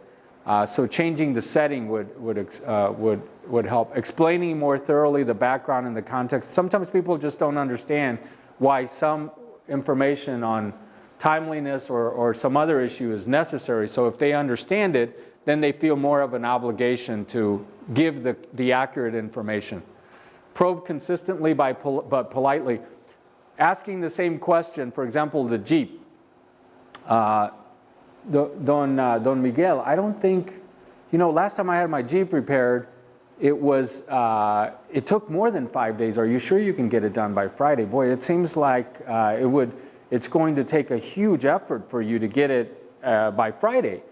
So changing the setting would help. Explaining more thoroughly the background and the context. Sometimes people just don't understand why some information on timeliness or some other issue is necessary. So if they understand it, then they feel more of an obligation to give the accurate information. Probe consistently but politely. Asking the same question, for example, the Jeep. Don Miguel, I don't think, last time I had my Jeep repaired, it took more than 5 days. Are you sure you can get it done by Friday? Boy, it seems like it's going to take a huge effort for you to get it by Friday.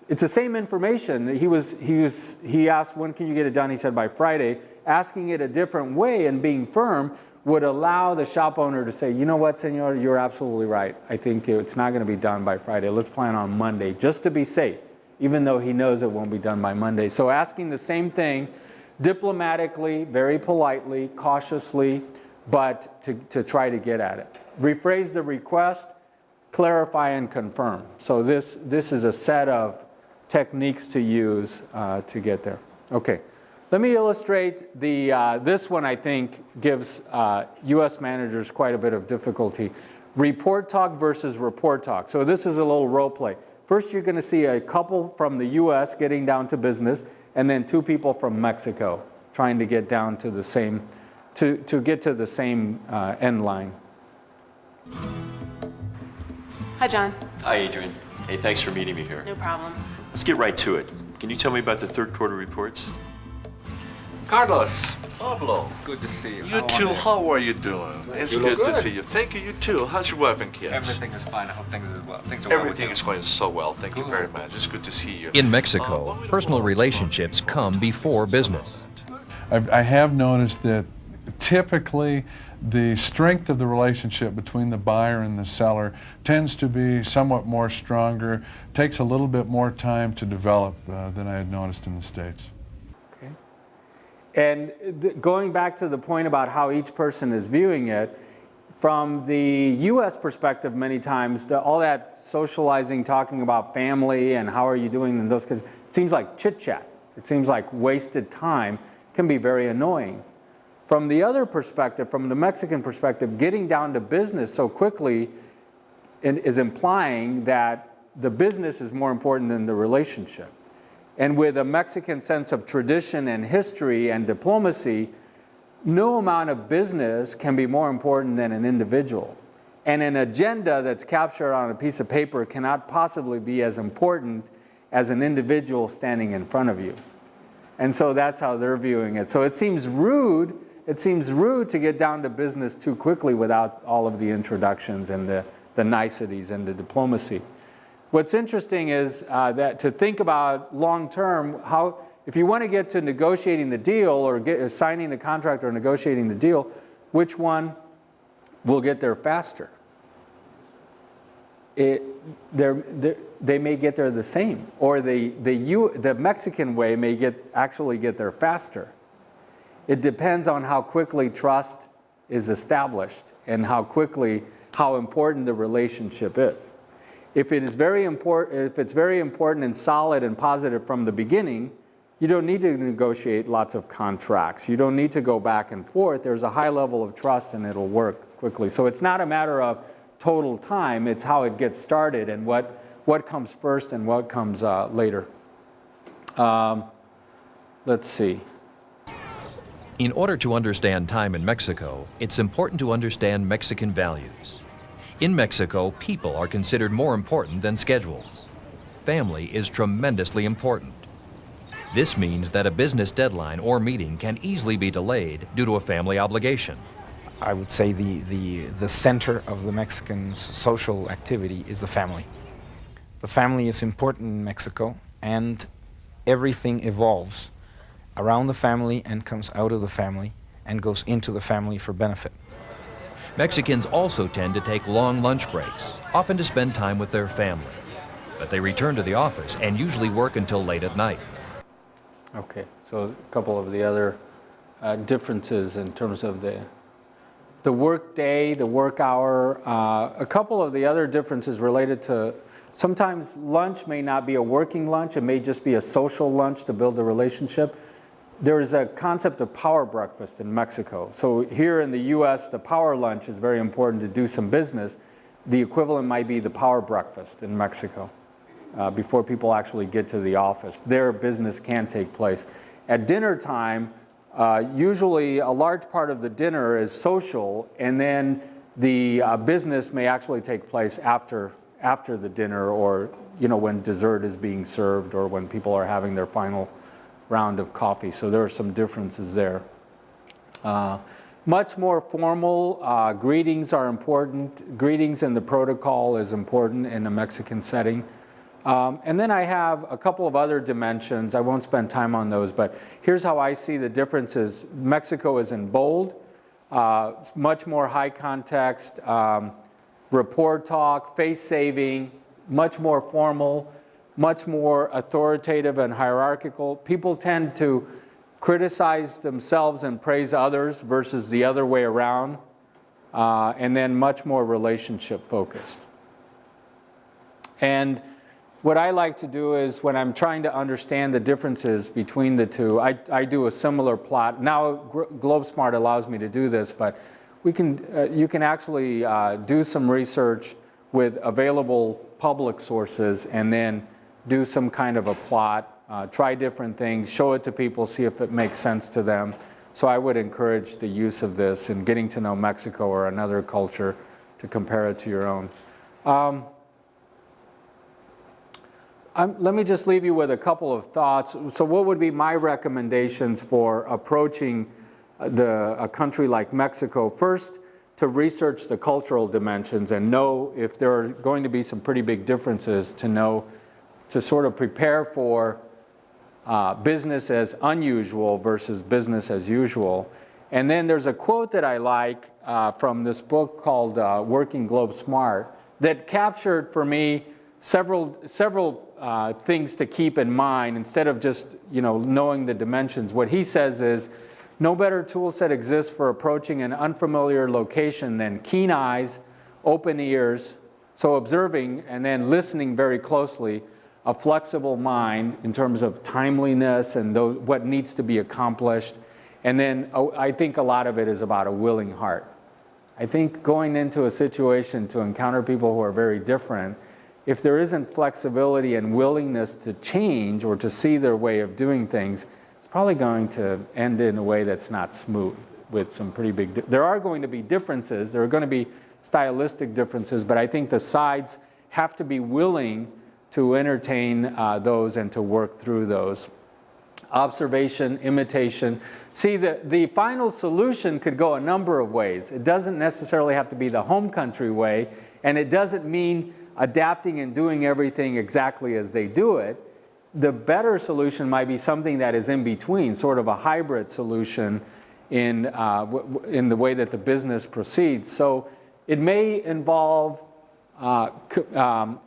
It's the same information. He asked, when can you get it done? He said by Friday. Asking it a different way and being firm would allow the shop owner to say, you know what, senor, you're absolutely right. I think it's not going to be done by Friday. Let's plan on Monday, just to be safe, even though he knows it won't be done by Monday. So asking the same thing diplomatically, very politely, cautiously, but to try to get at it. Rephrase the request, clarify and confirm. So this is a set of techniques to use to get there. Okay. Let me illustrate this one I think gives US managers quite a bit of difficulty. Report talk versus report talk. So this is a little role play. First you're going to see a couple from the US getting down to business, and then two people from Mexico trying to get down to the same, to get to the same end line. Hi, John. Hi, Adrian. Hey, thanks for meeting me here. No problem. Let's get right to it. Can you tell me about the third quarter reports? Carlos, Pablo, good to see you. You too, how are you doing? It's good to see you. Thank you, you too. How's your wife and kids? Everything is fine. I hope things are well. Everything is going so well. Thank you very much. It's good to see you. In Mexico, personal relationships come before business. I have noticed that typically the strength of the relationship between the buyer and the seller tends to be somewhat more stronger, takes a little bit more time to develop than I had noticed in the States. Okay. And going back to the point about how each person is viewing it, from the US perspective many times, all that socializing, talking about family and how are you doing and those, because it seems like chit-chat. It seems like wasted time, can be very annoying. From the other perspective, from the Mexican perspective, getting down to business so quickly is implying that the business is more important than the relationship. And with a Mexican sense of tradition and history and diplomacy, no amount of business can be more important than an individual. And an agenda that's captured on a piece of paper cannot possibly be as important as an individual standing in front of you. And so that's how they're viewing it. So it seems rude to get down to business too quickly without all of the introductions and the niceties and the diplomacy. What's interesting is that to think about long term, how if you want to get to negotiating the deal or signing the contract or negotiating the deal, which one will get there faster? They may get there the same, or the Mexican way may actually get there faster. It depends on how quickly trust is established and how important the relationship is. If it's very important and solid and positive from the beginning, you don't need to negotiate lots of contracts. You don't need to go back and forth. There's a high level of trust and it'll work quickly. So it's not a matter of total time, it's how it gets started and what comes first and what comes later. Let's see. In order to understand time in Mexico, it's important to understand Mexican values. In Mexico, people are considered more important than schedules. Family is tremendously important. This means that a business deadline or meeting can easily be delayed due to a family obligation. I would say the center of the Mexican social activity is the family. The family is important in Mexico, and everything evolves around the family and comes out of the family and goes into the family for benefit. Mexicans also tend to take long lunch breaks, often to spend time with their family. But they return to the office and usually work until late at night. Okay, so a couple of the other differences in terms of the work day, the work hour. A couple of the other differences related to sometimes lunch may not be a working lunch, it may just be a social lunch to build a relationship. There is a concept of power breakfast in Mexico. So here in the US, the power lunch is very important to do some business. The equivalent might be the power breakfast in Mexico before people actually get to the office. Their business can take place. At dinner time, usually a large part of the dinner is social, and then the business may actually take place after the dinner, or when dessert is being served, or when people are having their final round of coffee. So there are some differences there. Much more formal. Greetings are important. Greetings and the protocol is important in a Mexican setting. And then I have a couple of other dimensions. I won't spend time on those, but here's how I see the differences. Mexico is in bold, much more high context, rapport talk, face saving, much more formal, much more authoritative and hierarchical. People tend to criticize themselves and praise others versus the other way around, and then much more relationship focused. And what I like to do is when I'm trying to understand the differences between the two, I do a similar plot. Now Globesmart allows me to do this, but you can actually do some research with available public sources and then do some kind of a plot, try different things, show it to people, see if it makes sense to them. So I would encourage the use of this in getting to know Mexico or another culture to compare it to your own. Let me just leave you with a couple of thoughts. So what would be my recommendations for approaching a country like Mexico? First, to research the cultural dimensions and know if there are going to be some pretty big differences, to sort of prepare for business as unusual versus business as usual. And then there's a quote that I like from this book called Working Globesmart that captured for me several things to keep in mind instead of just knowing the dimensions. What he says is, no better tool set exists for approaching an unfamiliar location than keen eyes, open ears, so observing and then listening very closely, a flexible mind in terms of timeliness and what needs to be accomplished. And then I think a lot of it is about a willing heart. I think going into a situation to encounter people who are very different, if there isn't flexibility and willingness to change or to see their way of doing things, it's probably going to end in a way that's not smooth with some pretty big, there are going to be differences, there are going to be stylistic differences, but I think the sides have to be willing to entertain those and to work through those. Observation, imitation. See, the final solution could go a number of ways. It doesn't necessarily have to be the home country way, and it doesn't mean adapting and doing everything exactly as they do it. The better solution might be something that is in between, sort of a hybrid solution in the way that the business proceeds. So it may involve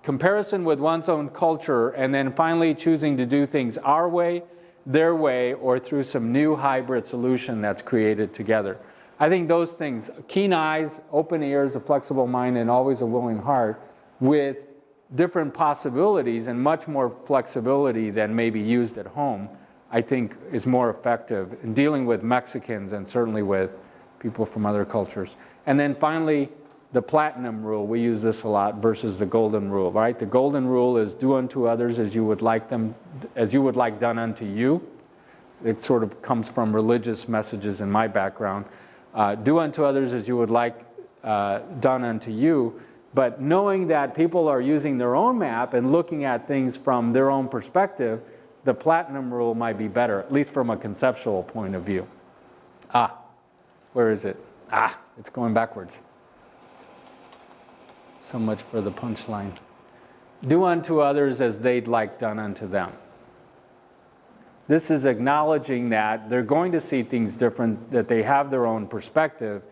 comparison with one's own culture, and then finally choosing to do things our way, their way, or through some new hybrid solution that's created together. I think those things, keen eyes, open ears, a flexible mind, and always a willing heart, with different possibilities and much more flexibility than may be used at home, I think is more effective in dealing with Mexicans and certainly with people from other cultures. And then finally, the platinum rule, we use this a lot, versus the golden rule, right? The golden rule is do unto others as you would like done unto you. It sort of comes from religious messages in my background. Do unto others as you would like done unto you. But knowing that people are using their own map and looking at things from their own perspective, the platinum rule might be better, at least from a conceptual point of view. Where is it? It's going backwards. So much for the punchline. Do unto others as they'd like done unto them. This is acknowledging that they're going to see things different, that they have their own perspective,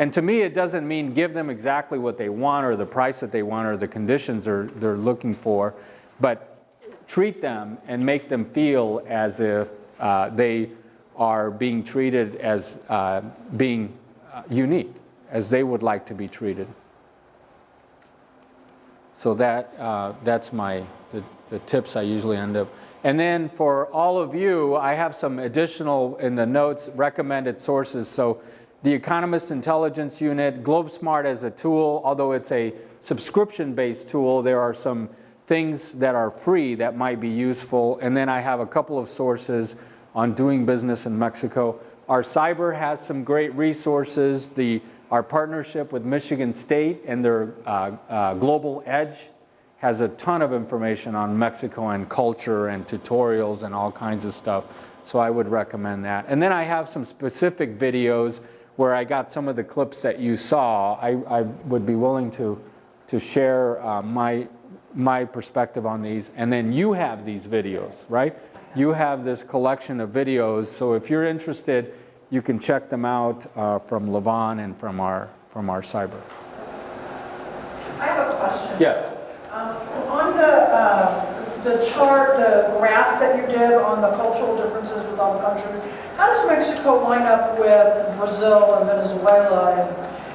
And to me, it doesn't mean give them exactly what they want or the price that they want or the conditions they're looking for, but treat them and make them feel as if they are being treated as being unique, as they would like to be treated. So that's the tips I usually end up. And then for all of you, I have some additional in the notes recommended sources. So the Economist Intelligence Unit, Globesmart as a tool, although it's a subscription-based tool, there are some things that are free that might be useful. And then I have a couple of sources on doing business in Mexico. Our cyber has some great resources. Our partnership with Michigan State and their Global Edge has a ton of information on Mexico and culture and tutorials and all kinds of stuff. So I would recommend that. And then I have some specific videos where I got some of the clips that you saw. I would be willing to share my perspective on these. And then you have these videos, right? You have this collection of videos. So if you're interested, you can check them out from Levon and from our cyber. I have a question. Yes. On the chart, the graph that you did on the cultural differences with all the countries, how does Mexico line up with Brazil and Venezuela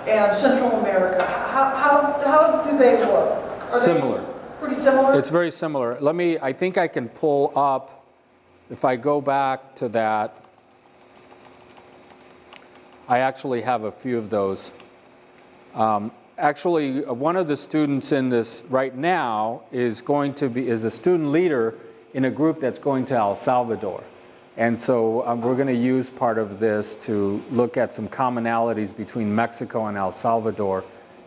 and Central America? How do they look? Are Similar. they pretty similar? It's very similar. I think I can pull up, if I go back to that, I actually have a few of those. Actually, one of the students in this right now is a student leader in a group that's going to El Salvador. And so we're going to use part of this to look at some commonalities between Mexico and El Salvador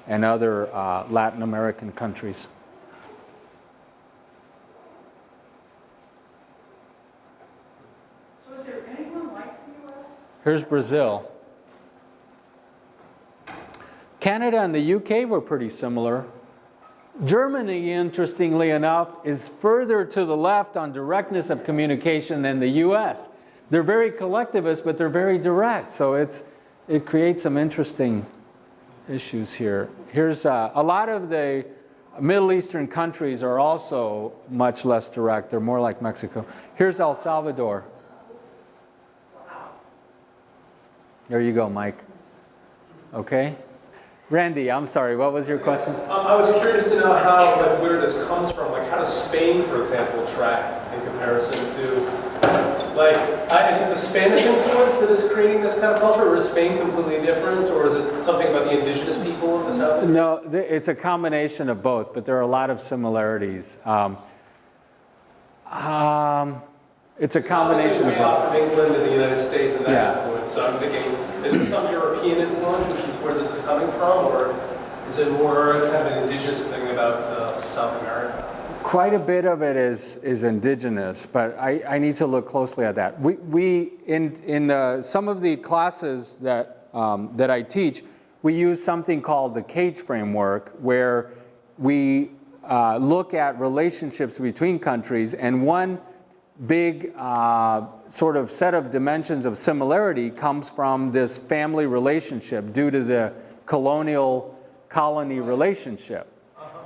and other Latin American countries. So is there anyone like the U.S.? Here's Brazil. Canada and the UK were pretty similar. Germany, interestingly enough, is further to the left on directness of communication than the US. They're very collectivist, but they're very direct. So it creates some interesting issues here. Here's a lot of the Middle Eastern countries are also much less direct. They're more like Mexico. Here's El Salvador. There you go, Mike. Okay. Randy, I'm sorry, what was your question? I was curious to know where this comes from. Like, how does Spain, for example, track in comparison to, is it the Spanish influence that is creating this kind of culture, or is Spain completely different, or is it something about the indigenous people of the South? No, it's a combination of both, but there are a lot of similarities. It's a combination of both. Way off from England and the United States and that influence. So I'm thinking, is there some European influence, which is where this is coming from, or is it more kind of an indigenous thing about South America? Quite a bit of it is indigenous, but I need to look closely at that. In some of the classes that I teach, we use something called the CAGE framework, where we look at relationships between countries, and one big sort of set of dimensions of similarity comes from this family relationship due to the colonial-colony relationship.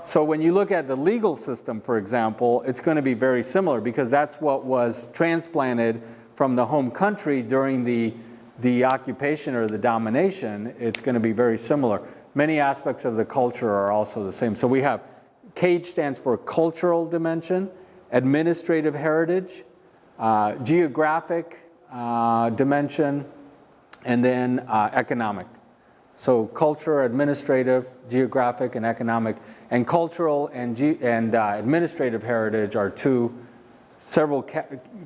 So when you look at the legal system, for example, it's going to be very similar because that's what was transplanted from the home country during the occupation or the domination. It's going to be very similar. Many aspects of the culture are also the same. So we have, CAGE stands for cultural dimension, administrative heritage, geographic dimension, and then economic. So culture, administrative, geographic, and economic. And cultural and administrative heritage are several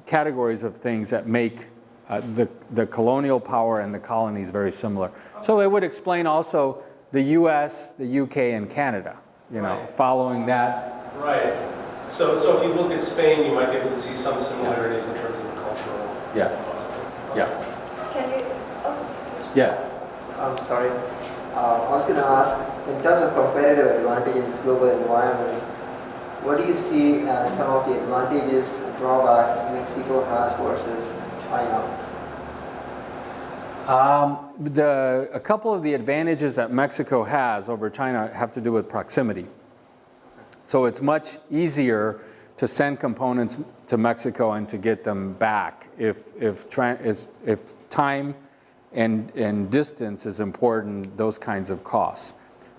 categories of things that make the colonial power and the colonies very similar. So it would explain also the US, the UK, and Canada, following that. Right. So if you look at Spain, you might be able to see some similarities in terms of the cultural. Yes. Yeah. Can you? Oh, excuse me. Yes. I'm sorry. I was going to ask, in terms of competitive advantage in this global environment, what do you see as some of the advantages and drawbacks Mexico has versus China? A couple of the advantages that Mexico has over China have to do with proximity. So it's much easier to send components to Mexico and to get them back if time and distance is important, those kinds of costs.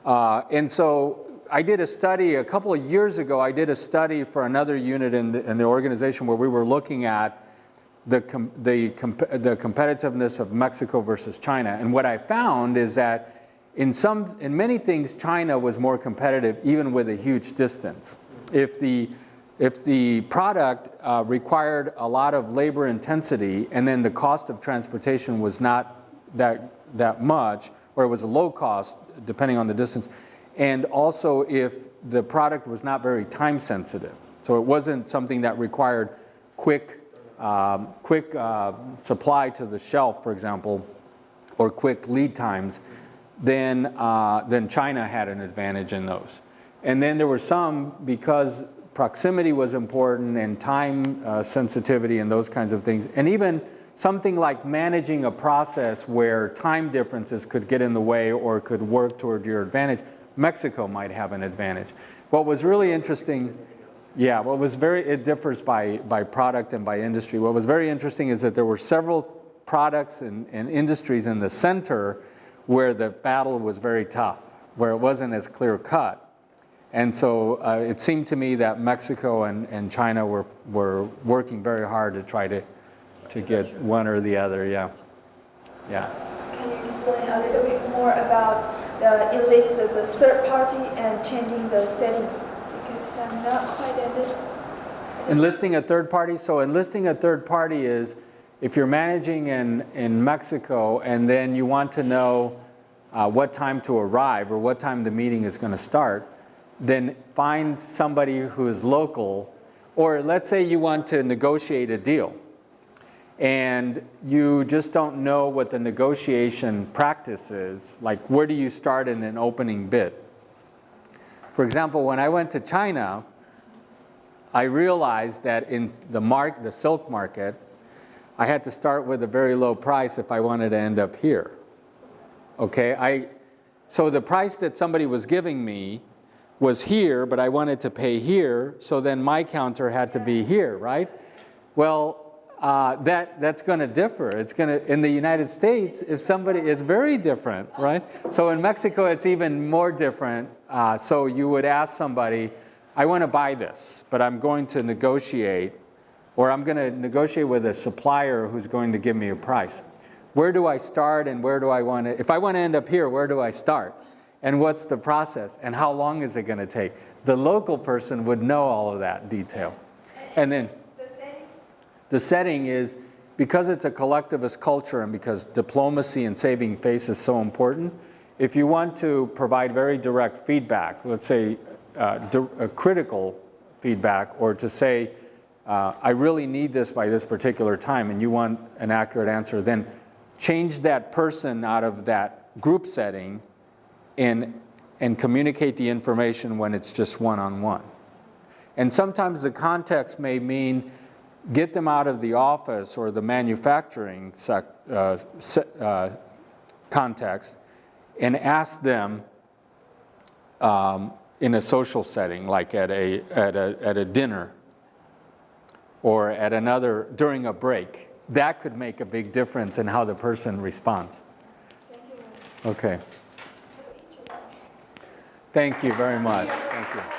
And so I did a study a couple of years ago. I did a study for another unit in the organization where we were looking at the competitiveness of Mexico versus China. And what I found is that in many things, China was more competitive even with a huge distance. If the product required a lot of labor intensity and then the cost of transportation was not that much, or it was a low cost depending on the distance, and also if the product was not very time sensitive. So it wasn't something that required quick supply to the shelf, for example, or quick lead times, then China had an advantage in those. And then there were some, because proximity was important and time sensitivity and those kinds of things, and even something like managing a process where time differences could get in the way or could work toward your advantage, Mexico might have an advantage. What was really interesting, it differs by product and by industry. What was very interesting is that there were several products and industries in the center where the battle was very tough, where it wasn't as clear cut. And so it seemed to me that Mexico and China were working very hard to try to get one or the other, yeah. Can you explain a little bit more about enlist the third party and changing the setting? Because I'm not quite understanding. Enlisting a third party? So enlisting a third party is if you're managing in Mexico and then you want to know what time to arrive or what time the meeting is going to start, then find somebody who is local, or let's say you want to negotiate a deal and you just don't know what the negotiation practice is, like where do you start in an opening bid? For example, when I went to China, I realized that in the silk market, I had to start with a very low price if I wanted to end up here. Okay, so the price that somebody was giving me was here, but I wanted to pay here, so then my counter had to be here, right? Well, that's going to differ. It's going to, in the United States, if somebody is very different, right? So in Mexico, it's even more different. So you would ask somebody, I want to buy this, but I'm going to negotiate, or I'm going to negotiate with a supplier who's going to give me a price. Where do I start and where do I want to, if I want to end up here, where do I start? And what's the process? And how long is it going to take? The local person would know all of that detail. And then the setting is, because it's a collectivist culture and because diplomacy and saving face is so important, if you want to provide very direct feedback, let's say a critical feedback, or to say, I really need this by this particular time and you want an accurate answer, then change that person out of that group setting and communicate the information when it's just one-on-one. And sometimes the context may mean get them out of the office or the manufacturing context and ask them in a social setting, like at a dinner or at another, during a break. That could make a big difference in how the person responds. Okay. Thank you very much. Thank you.